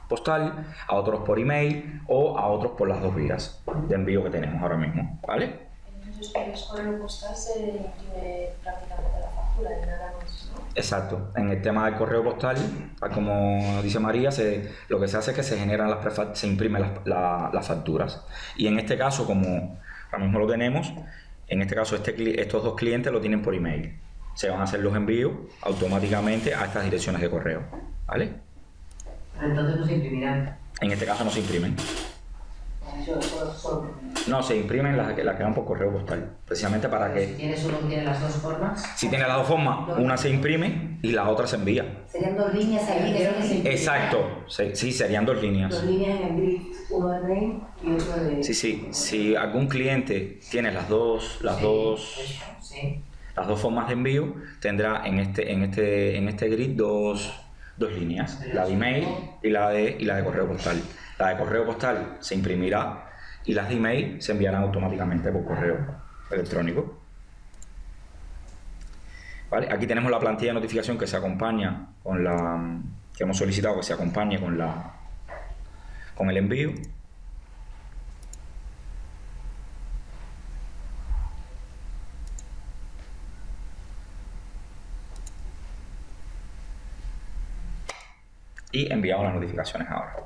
postal, a otros por email o a otros por las 2 vías de envío que tenemos ahora mismo, ¿vale? Entonces, por el correo postal se imprime prácticamente la factura y nada más, ¿no? Exacto. En el tema del correo postal, como dice María, lo que se hace es que se generan se imprimen las facturas. Y en este caso, como ahora mismo lo tenemos, en este caso estos 2 clientes lo tienen por email. Se van a hacer los envíos automáticamente a estas direcciones de correo, ¿vale? Entonces no se imprimirán. En este caso no se imprimen. Solo. No, se imprimen las que van por correo postal, precisamente para Si que, tienes uno que tiene las 2 formas. si tiene las 2 formas, una se imprime y la otra se envía. Serían 2 líneas ahí que se imprimen. Exacto, sí, serían 2 líneas. 2 líneas en el grid, uno de mail y otro de... Sí, si algún cliente tiene las dos formas de envío, tendrá en este grid dos líneas, la de email y la de correo postal. La de correo postal se imprimirá y las de email se enviarán automáticamente por correo electrónico. ¿Vale? Aquí tenemos la plantilla de notificación que se acompaña que hemos solicitado que se acompañe con el envío. Y enviamos las notificaciones ahora.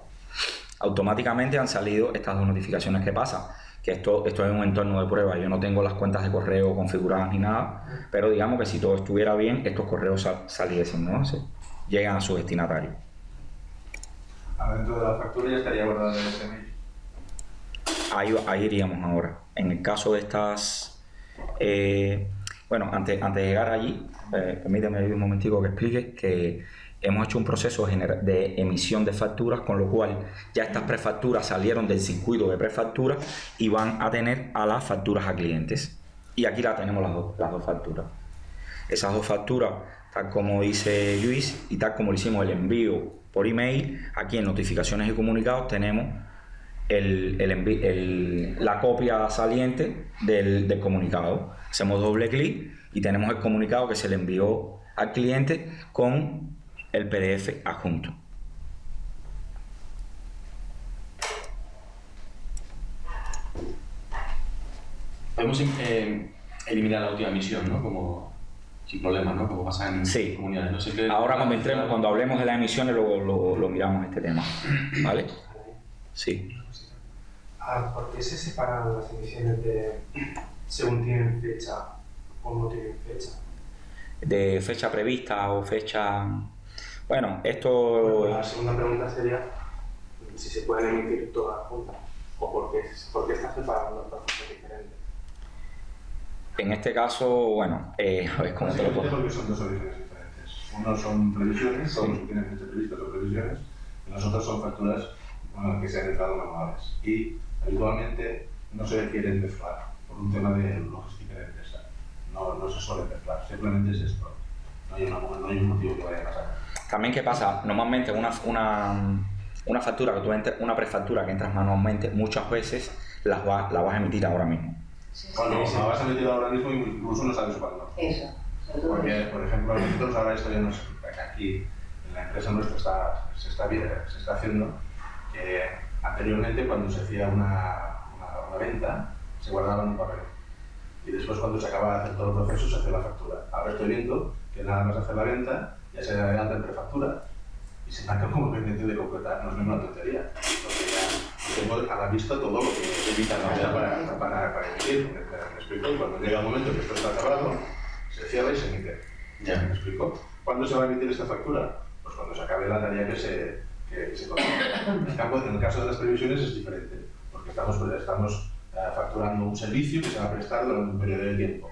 Automáticamente han salido estas 2 notificaciones. ¿Qué pasa? Que esto es un entorno de prueba. Yo no tengo las cuentas de correo configuradas ni nada, pero digamos que si todo estuviera bien, estos correos saliesen, ¿no? Llegan a su destinatario. Adentro de la factura ya estaría guardado el SMS. Ahí iríamos ahora. En el caso de estas... bueno, antes de llegar allí, permíteme un momentico que explique que hemos hecho un proceso de emisión de facturas, con lo cual ya estas prefacturas salieron del circuito de prefacturas y van a tener a las facturas a clientes. Y aquí tenemos las dos facturas. Esas 2 facturas, tal como dice Luis y tal como le hicimos el envío por email, aquí en notificaciones y comunicados tenemos la copia saliente del comunicado. Hacemos doble clic y tenemos el comunicado que se le envió al cliente con el PDF adjunto. Podemos eliminar la última emisión, ¿no? Como sin problema, ¿no? Como pasa en comunidades. No sé qué... Ahora cuando hablemos de las emisiones lo miramos este tema, ¿vale? Sí. ¿Por qué se separan las emisiones según tienen fecha o no tienen fecha? De fecha prevista o fecha... Bueno, esto... La segunda pregunta sería si se pueden emitir todas juntas o por qué estás separando dos cosas diferentes. En este caso, bueno, a ver cómo te lo pongo. Porque son 2 orígenes diferentes. Uno son previsiones, todos los que tienen fecha prevista son previsiones, Las otras son facturas que se han entrado manuales y habitualmente no se quieren mezclar por un tema de logística de empresa. No se suele mezclar, simplemente es esto. No hay un motivo que vaya a pasar. También, ¿qué pasa? Normalmente una factura, una prefactura que entras manualmente, muchas veces la vas a emitir ahora mismo. Bueno, la vas a emitir ahora mismo y incluso no sabes cuándo. Eso. Porque, por ejemplo, nosotros ahora esto ya aquí en la empresa nuestra se está haciendo que anteriormente cuando se hacía una venta se guardaba en un papel y después cuando se acaba de hacer todo el proceso se hace la factura. Ahora estoy viendo que nada más hacer la venta ya se adelanta en prefactura y se marca como pendiente de completar, no es ninguna tontería, porque ya tengo a la vista todo lo que evita para emitir. ¿Me explico? Y cuando llega el momento que esto está acabado, se cierra y se emite. ¿Ya me explico? ¿Cuándo se va a emitir esta factura? Pues cuando se acabe la tarea que se conoce. En el caso de las previsiones es diferente, porque estamos facturando un servicio que se va a prestar durante un periodo de tiempo.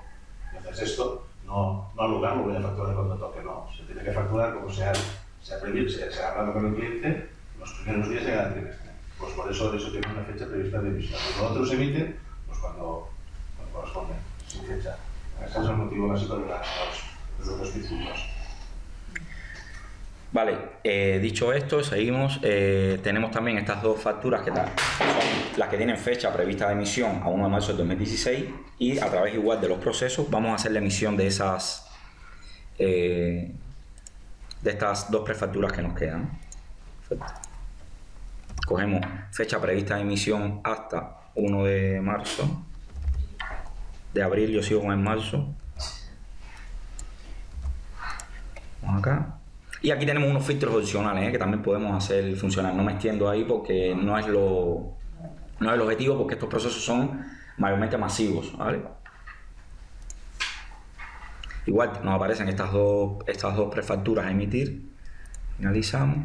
Entonces esto, no al lugar lo voy a facturar cuando toque, no. Se tiene que facturar como se ha hablado con el cliente los primeros días de cada trimestre. Pues por eso tiene una fecha prevista de emisión. Lo otro se emite pues cuando corresponde, sin fecha. Ese es el motivo básico de los otros circuitos. Vale, dicho esto, seguimos. Tenemos también estas dos facturas que son las que tienen fecha prevista de emisión a 1 de marzo del 2016 y a través igual de los procesos vamos a hacer la emisión de estas dos prefacturas que nos quedan. Perfecto. Cogemos fecha prevista de emisión hasta 1 de marzo. De abril yo sigo con el marzo. Vamos acá. Y aquí tenemos unos filtros opcionales que también podemos hacer funcionar. No me extiendo ahí porque no es el objetivo, porque estos procesos son mayormente masivos, ¿vale? Igual nos aparecen estas dos prefacturas a emitir. Finalizamos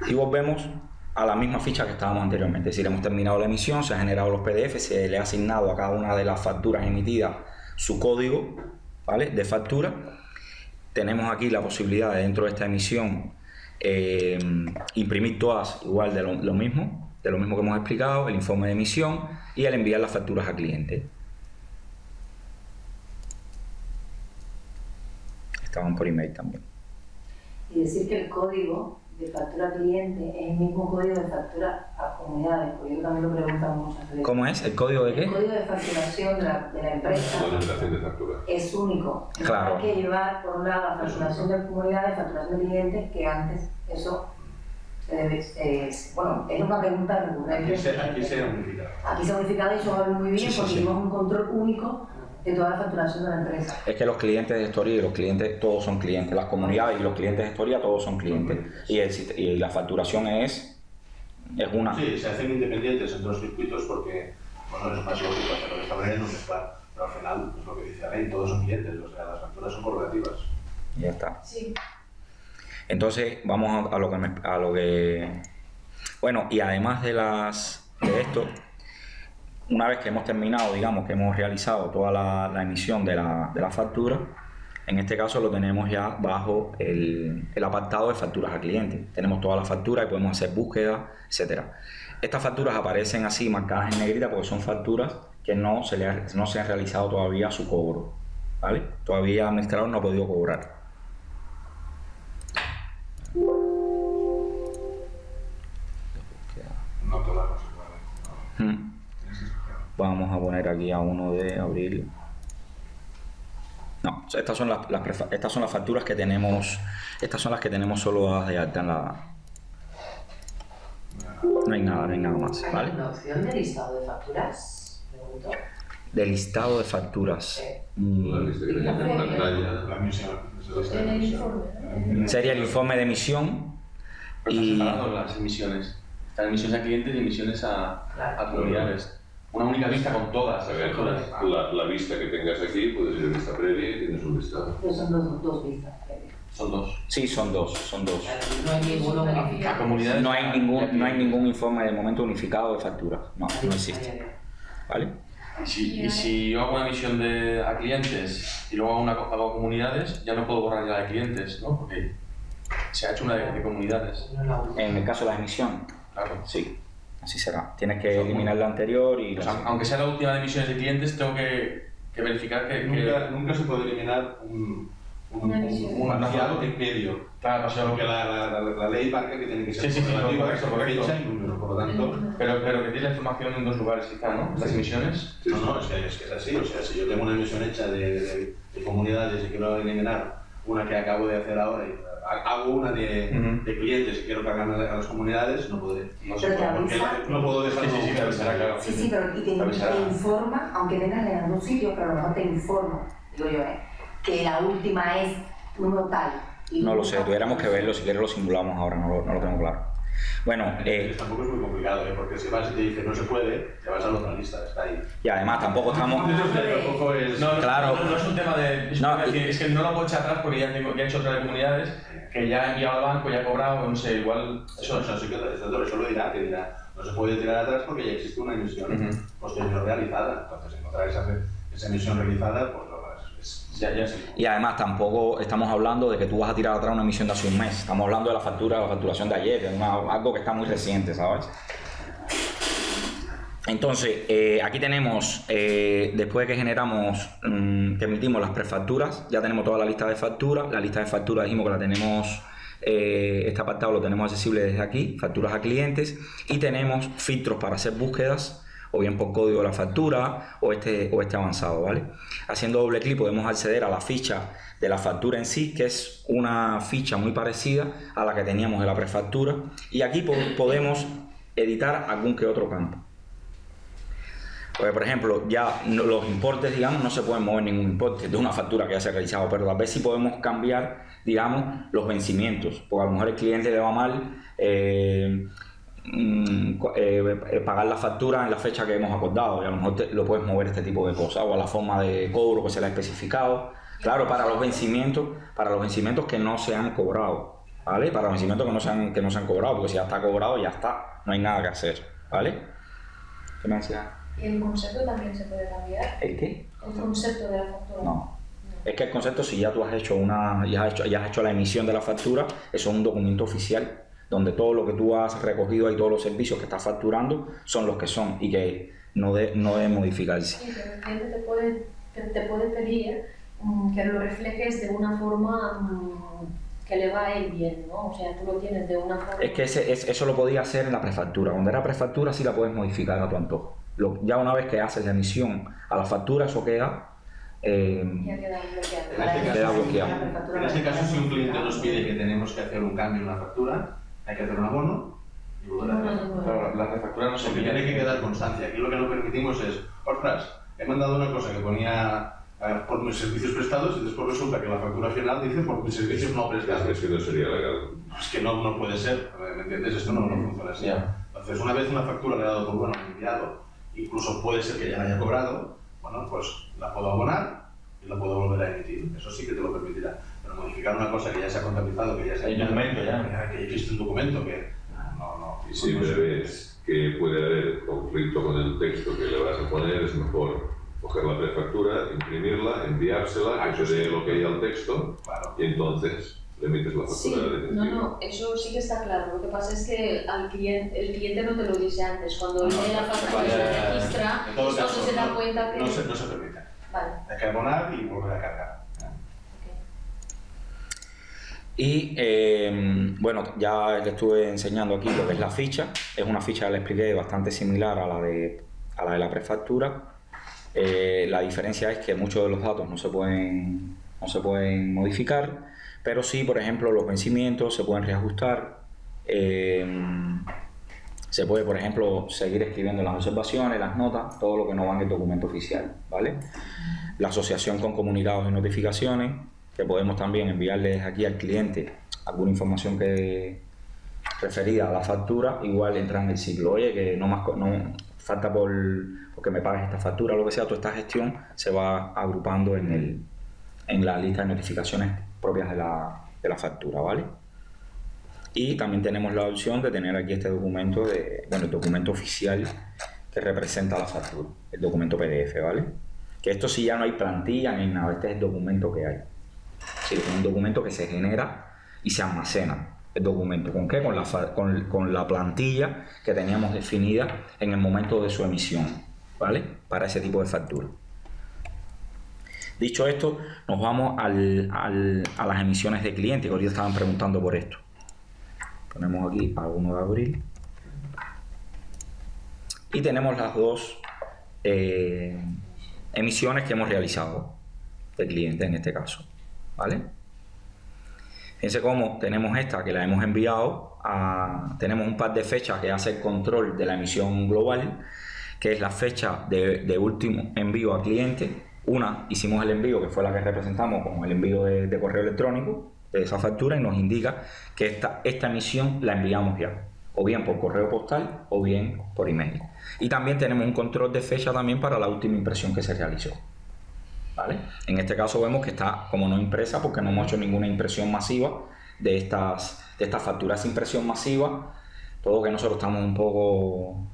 y volvemos a la misma ficha que estábamos anteriormente. Es decir, hemos terminado la emisión, se han generado los PDF, se le ha asignado a cada una de las facturas emitidas su código, ¿vale?, de factura. Tenemos aquí la posibilidad de, dentro de esta emisión, imprimir todas igual de lo mismo que hemos explicado, el informe de emisión y el enviar las facturas al cliente. Estaban por email también. Y decir que el código de factura al cliente es el mismo código de factura a comunidades, porque yo también lo preguntan muchas veces. ¿Cómo es? ¿El código de qué? El código de facturación de la empresa La numeración de factura. es único. Claro. Hay que llevar, por un lado, la facturación de comunidades, facturación de clientes, que antes eso se debe... bueno, es una pregunta recurrente. Aquí se ha unificado. Aquí se ha unificado y eso va muy bien, Sí, porque tenemos un control único de toda la facturación de la empresa. Es que los clientes de gestoría y los clientes, todos son clientes. Las comunidades y los clientes de gestoría, todos son clientes. Y la facturación es una. Sí, se hacen independientes entre los circuitos porque, bueno, es más lógico hacerlo de esta manera, no mezclar. Pero al final, es lo que dice la ley, todos son clientes, o sea, las facturas son correlativas. Ya está. Sí. Entonces, vamos a lo que... Bueno, y además de esto, una vez que hemos terminado, digamos que hemos realizado toda la emisión de la factura, en este caso lo tenemos ya bajo el apartado de facturas al cliente. Tenemos toda la factura y podemos hacer búsquedas, etcétera. Estas facturas aparecen así marcadas en negrita porque son facturas que no se han realizado todavía su cobro, ¿vale? Todavía el administrador no ha podido cobrar. No todas las iguales. Vamos a poner aquí a 1 de abril. No, estas son las facturas que tenemos. Estas son las que tenemos solo dadas de alta en la. No hay nada más, ¿vale? ¿Hay una opción de listado de facturas? Pregunto. De listado de facturas. La lista que tenemos en pantalla. La emisión. En el informe. Sería el informe de emisión Pero y. están separadas las emisiones. Están emisiones a clientes y emisiones a comunidades. Una única vista con todas A las ver, facturas. la vista que tengas aquí puede ser vista previa y tienes un listado. Pero son dos vistas. Son dos. Sí, son dos. No hay ninguno A unificado. comunidades. No hay ningún informe de momento unificado de facturas. No existe. ¿Vale? Y si yo hago una emisión a clientes y luego hago a comunidades, ya no puedo borrar ya de clientes, ¿no? Porque Se ha hecho una de comunidades. En el caso de la emisión, Claro. sí, así será. Tienes que eliminar la anterior y... O sea, aunque sea la última de emisiones de clientes, tengo que verificar que... Nunca se puede eliminar un parcial en medio. Claro, o sea, Porque la ley marca que tiene que ser Sí, relativa, correcto. fecha y número, por lo tanto... pero que tiene la información en dos lugares quizá, ¿no? Las emisiones. No, es que es así. O sea, si yo tengo una emisión hecha de comunidades y quiero eliminar una que acabo de hacer ahora y hago una de clientes y quiero cargarme a las comunidades, no podré. No Pero te avisa. No puedo dejar Sí, te avisará, claro. Sí, pero te informa, aunque tengas en algún sitio, pero a lo mejor te informa, digo yo, que la última es número tal. No lo sé, tuviéramos que verlo, si quieres lo simulamos ahora, no lo tengo claro. Bueno, tampoco es muy complicado, porque si vas y te dice no se puede, te vas a la otra lista, está ahí. y además tampoco estamos... Tampoco es... Claro. No es un tema de... Es que no lo puedo echar atrás porque ya he hecho otras comunidades que ya he enviado al banco, ya he cobrado, no sé, igual... Eso lo dirá, que dirá, no se puede tirar atrás porque ya existe una emisión posterior realizada. Entonces, encontrar esa emisión realizada, pues ya sí. Y además tampoco estamos hablando de que tú vas a tirar atrás una emisión de hace un mes. Estamos hablando de la facturación de ayer, de algo que está muy reciente, ¿sabes? Entonces, aquí tenemos, después de que generamos, que emitimos las prefacturas, ya tenemos toda la lista de facturas. La lista de facturas dijimos que la tenemos, este apartado lo tenemos accesible desde aquí, facturas a clientes, y tenemos filtros para hacer búsquedas, o bien por código de la factura o este avanzado, ¿vale? Haciendo doble clic podemos acceder a la ficha de la factura en sí, que es una ficha muy parecida a la que teníamos en la prefactura, y aquí podemos editar algún que otro campo. Pues, por ejemplo, ya los importes, digamos, no se pueden mover ningún importe de una factura que ya se ha realizado, pero a ver si podemos cambiar, digamos, los vencimientos, porque a lo mejor el cliente le va mal pagar la factura en la fecha que hemos acordado, y a lo mejor lo puedes mover este tipo de cosas, o a la forma de cobro que se le ha especificado. Claro, para los vencimientos que no se han cobrado, ¿vale? Para los vencimientos que no se han cobrado, porque si ya está cobrado, ya está, no hay nada que hacer, ¿vale? ¿Qué me decía? ¿Y el concepto también se puede cambiar? ¿El qué? ¿El concepto de la factura? No. Es que el concepto, si ya tú has hecho ya has hecho la emisión de la factura, eso es un documento oficial donde todo lo que tú has recogido y todos los servicios que estás facturando son los que son y que no deben modificarse. Sí, pero el cliente te puede pedir que lo reflejes de una forma que le va a ir bien, ¿no? O sea, tú lo tienes de una forma... Es que eso lo podías hacer en la prefactura. Cuando era prefactura sí la puedes modificar a tu antojo. Ya una vez que haces la emisión a la factura, eso queda... ya queda bloqueado. En este caso, si un cliente nos pide que tenemos que hacer un cambio en una factura, hay que hacer un abono y volver a hacer. Claro, la refactura no se Porque tiene que quedar constancia. Aquí lo que no permitimos es, ostras, he mandado una cosa que ponía por mis servicios prestados y después resulta que la factura final dice por mis servicios no prestados. Es que no sería legal. Es que no puede ser, ¿me entiendes? Esto no funciona así. Entonces, una vez una factura le ha dado por bueno enviado, incluso puede ser que ya la haya cobrado, bueno, pues la puedo abonar y la puedo volver a emitir. Eso sí que te lo permitirá. Pero modificar una cosa que ya se ha contabilizado, que ya se ha... Hay un documento ya. Que existe un documento que... No. Y si ves que puede haber conflicto con el texto que le vas a poner, es mejor coger la prefactura, imprimirla, enviársela, que se dé lo que hay al texto, y entonces le emites la factura definitiva. No, eso sí que está claro. Lo que pasa es que el cliente no te lo dice antes. Cuando lee la factura y se registra, es cuando se da cuenta que... No se permite. Vale. Hay que abonar y volver a cargar. Y bueno, ya le estuve enseñando aquí lo que es la ficha. Es una ficha que le expliqué bastante similar a la de la prefactura. La diferencia es que muchos de los datos no se pueden modificar, pero sí, por ejemplo, los vencimientos se pueden reajustar. Se puede, por ejemplo, seguir escribiendo las observaciones, las notas, todo lo que no va en el documento oficial, ¿vale? La asociación con comunicados y notificaciones, que podemos también enviarles aquí al cliente alguna información que referida a la factura, igual entra en el ciclo. Oye, que no falta porque me pagues esta factura o lo que sea, toda esta gestión se va agrupando en la lista de notificaciones propias de la factura, ¿vale? Y también tenemos la opción de tener aquí este documento, el documento oficial que representa la factura, el documento PDF, ¿vale? Que esto sí ya no hay plantilla ni nada, este es el documento que hay. Sí, es un documento que se genera y se almacena el documento. ¿Con qué? Con la plantilla que teníamos definida en el momento de su emisión, ¿vale? Para ese tipo de factura. Dicho esto, nos vamos a las emisiones de cliente, que ahorita estaban preguntando por esto. Ponemos aquí a 1 de abril. Y tenemos las dos emisiones que hemos realizado de cliente en este caso, ¿vale? Fíjense cómo tenemos esta que la hemos enviado tenemos un par de fechas que hace el control de la emisión global, que es la fecha de último envío a cliente. Una, hicimos el envío, que fue la que representamos como el envío de correo electrónico de esa factura, y nos indica que esta emisión la enviamos ya, o bien por correo postal o bien por email. Y también tenemos un control de fecha también para la última impresión que se realizó, ¿vale? En este caso vemos que está como no impresa porque no hemos hecho ninguna impresión masiva de estas facturas. Impresión masiva, todo que nosotros estamos un poco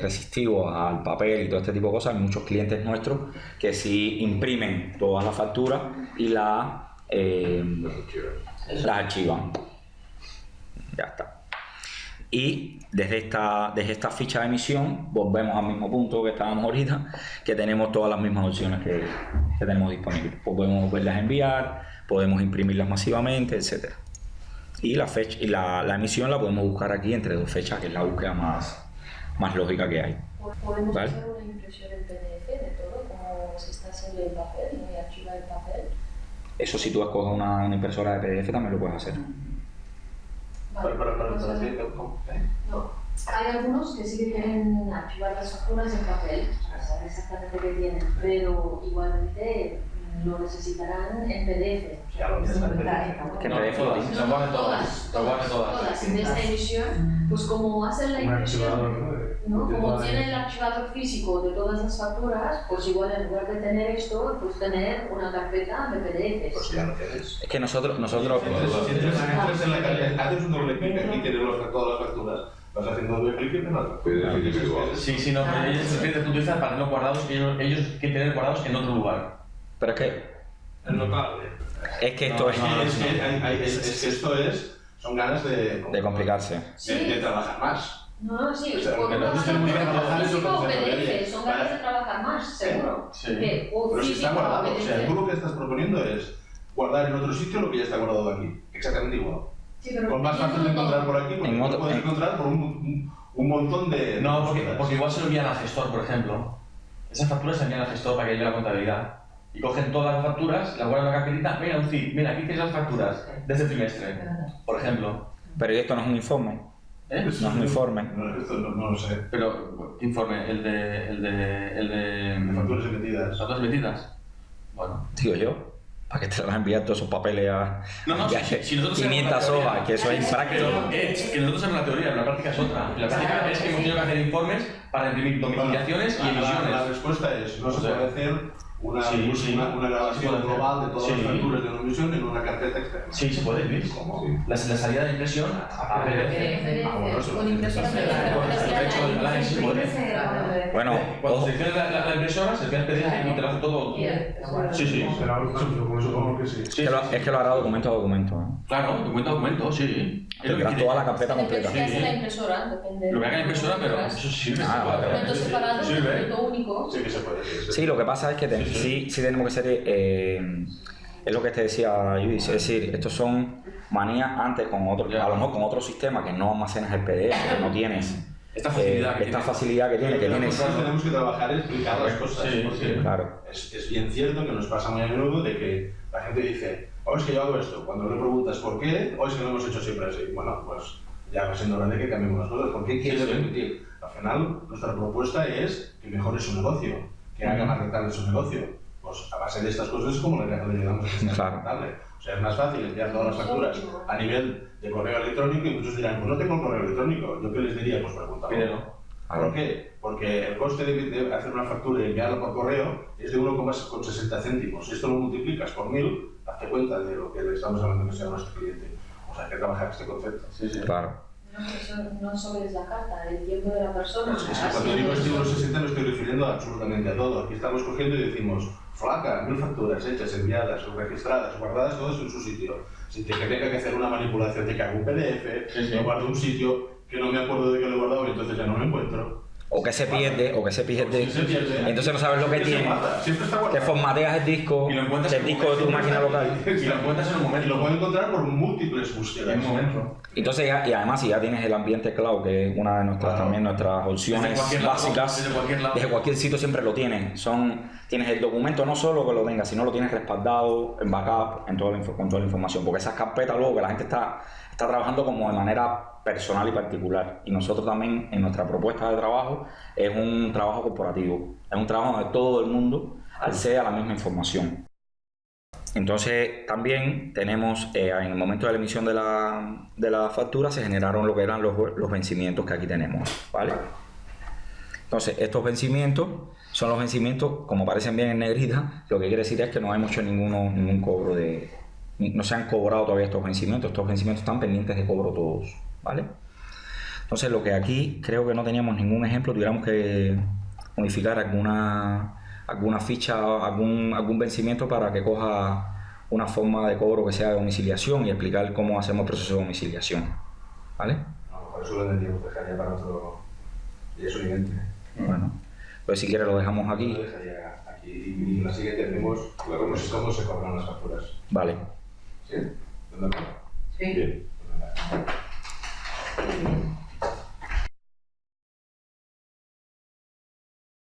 resistivos al papel y todo este tipo de cosas. Hay muchos clientes nuestros que sí imprimen todas las facturas y las archivan. Ya está. Y desde esta ficha de emisión volvemos al mismo punto que estábamos ahorita, que tenemos todas las mismas opciones que tenemos disponibles. Podemos volverlas a enviar, podemos imprimirlas masivamente, etc. Y la fecha y la emisión la podemos buscar aquí entre dos fechas, que es la búsqueda más lógica que hay. ¿Podemos ¿vale? hacer una impresión en PDF de todo, como se está haciendo en papel, y archivar el papel? Eso, si tú escoges una impresora de PDF también lo puedes hacer. Vale, no. Hay algunos que sí que quieren archivar las facturas en papel, para saber exactamente qué tienen, pero igualmente lo necesitarán en PDF. Ya lo Que en PDF lo tienes. Lo guardan todas. En esta emisión, pues como hacen la impresión, ¿no? Como tienen el archivador físico de todas las facturas, pues igual en lugar de tener esto, pues tener una carpeta de PDF. Pues ya lo tienes. Es que nosotros Entonces, haces un doble clic aquí, tienes todas las facturas, vas haciendo doble clic en la PDF individual. Sí, no, pero ellos prefieren utilizar para no guardados que ellos quieren tener guardados en otro lugar. Pero es que es notable. Es que esto son ganas de complicarse. de trabajar más. No, sí, O sea, por que un no se tiene que trabajar eso físico o como se PDF, debería. son ganas de trabajar más, seguro. Sí. Que o Pero si físico está o guardado, o sea, PDF. tú lo que estás proponiendo es guardar en otro sitio lo que ya está guardado aquí. Exactamente igual. Sí, pero Con más fácil de encontrar por aquí, porque En no otro- lo puedes encontrar por un montón de... No, cosas. porque igual se lo envían al gestor, por ejemplo. Esas facturas se envían al gestor para que lleve la contabilidad. Y cogen todas las facturas, las guardan en una carpetita. Mira, Lucy, mira, aquí tienes las facturas de este trimestre, por ejemplo. Pero esto no es un informe. ¿Eh? No es un informe. No, esto no lo sé. Pero, ¿qué informe? El de Facturas emitidas. ¿Facturas emitidas? Bueno. Digo yo, ¿para qué te van a enviar todos esos papeles a No, si nosotros 500 hojas? Que eso es impráctico. Pero que nosotros sabemos la teoría, pero la práctica es otra. La práctica es que hemos tenido que hacer informes para imprimir domiciliaciones y La emisiones. respuesta es, no se O sea, puede hacer una grabación Sí, puede global de hacer. todas las facturas de una emisión en una carpeta externa. Sí, se puede, Luis. ¿Cómo? La salida de impresión a PDF. Con impresora Sí puede. Bueno, Cuando ojo, selecciones la impresora, seleccionas PDF y te lo hace todo. Sí. Supongo que sí. es que lo hará documento a documento. ¿eh? Claro, documento, sí. Es lo que Tendrás quiere. toda la carpeta completa. Depende de lo que hace la impresora, depende. Lo que haga la impresora, pero eso sirve. Ah, vale, vale. Documento separado, Sirve. documento único. Sí que se puede. Sí, lo que pasa es que sí tenemos que ser, es lo que te decía Luis, es decir, estos son manías antes con otro, a lo mejor con otro sistema que no almacenas el PDF, que no tienes Esta facilidad que esta tiene. facilidad que tiene, Nosotros tenemos que trabajar en explicar las cosas. Sí, porque claro. es bien cierto que nos pasa muy a menudo de que la gente dice, oh, es que yo hago esto. Cuando le preguntas por qué, o es que lo hemos hecho siempre así. Bueno, pues ya va siendo hora de que cambiemos las cosas. ¿Por qué quieres repetir? Al final, nuestra propuesta es que mejore su negocio, que haga más rentable su negocio. Pues a base de estas cosas es como le ayudamos a que sea Claro. rentable. O sea, es más fácil enviar todas las facturas a nivel de correo electrónico y muchos dirán, pues no tengo correo electrónico. ¿Yo qué les diría? Pues pregúntalo. Pídelo. ¿Por qué? Porque el coste de hacer una factura y enviarla por correo es de 1,60 céntimos. Si esto lo multiplicas por 1000, hazte cuenta de lo que le estamos hablando que sea nuestro cliente. O sea, hay que trabajar este concepto. Claro. No, eso no solo es la carta, el tiempo de la persona. Es que cuando digo este 1,60 me estoy refiriendo absolutamente a todo. Aquí estamos cogiendo y decimos, flaca, 1000 facturas hechas, enviadas, registradas, guardadas, todas en su sitio. Sin que tenga que hacer una manipulación de que hago un PDF, lo guardo en un sitio que no me acuerdo de que lo he guardado y entonces ya no me encuentro. O que se pierde, entonces no sabes lo que tiene, Siempre está guardado. que formateas el disco, Y lo encuentras el disco de tu máquina local. Y lo encuentras en un momento. Y lo puedo encontrar por múltiples búsquedas. En un momento. Entonces y además si ya tienes el ambiente cloud, que es una de nuestras también nuestras opciones básicas, desde cualquier sitio siempre lo tienes. Tienes el documento no solo que lo tengas, sino lo tienes respaldado en backup, con toda la información, porque esas carpetas luego que la gente está trabajando como de manera personal y particular, y nosotros también en nuestra propuesta de trabajo es un trabajo corporativo, es un trabajo donde todo el mundo accede a la misma información. Entonces también tenemos, en el momento de la emisión de la factura se generaron lo que eran los vencimientos que aquí tenemos, ¿vale? Entonces estos vencimientos son los vencimientos, como aparecen bien en negrita, lo que quiere decir es que no hemos hecho ningún cobro no se han cobrado todavía estos vencimientos están pendientes de cobro todos, ¿vale? Entonces lo que aquí creo que no teníamos ningún ejemplo, tuviéramos que unificar alguna ficha, algún vencimiento para que coja una forma de cobro que sea de domiciliación y explicar cómo hacemos el proceso de domiciliación, ¿vale? A lo mejor eso lo tendríamos que dejar ya para otro... y es evidente. Bueno, pues si quieres lo dejamos aquí. Lo dejaría aquí y en la siguiente tenemos cómo se cobran las facturas. Vale. ¿Sí? ¿De acuerdo? Sí. Bien. Muy bien.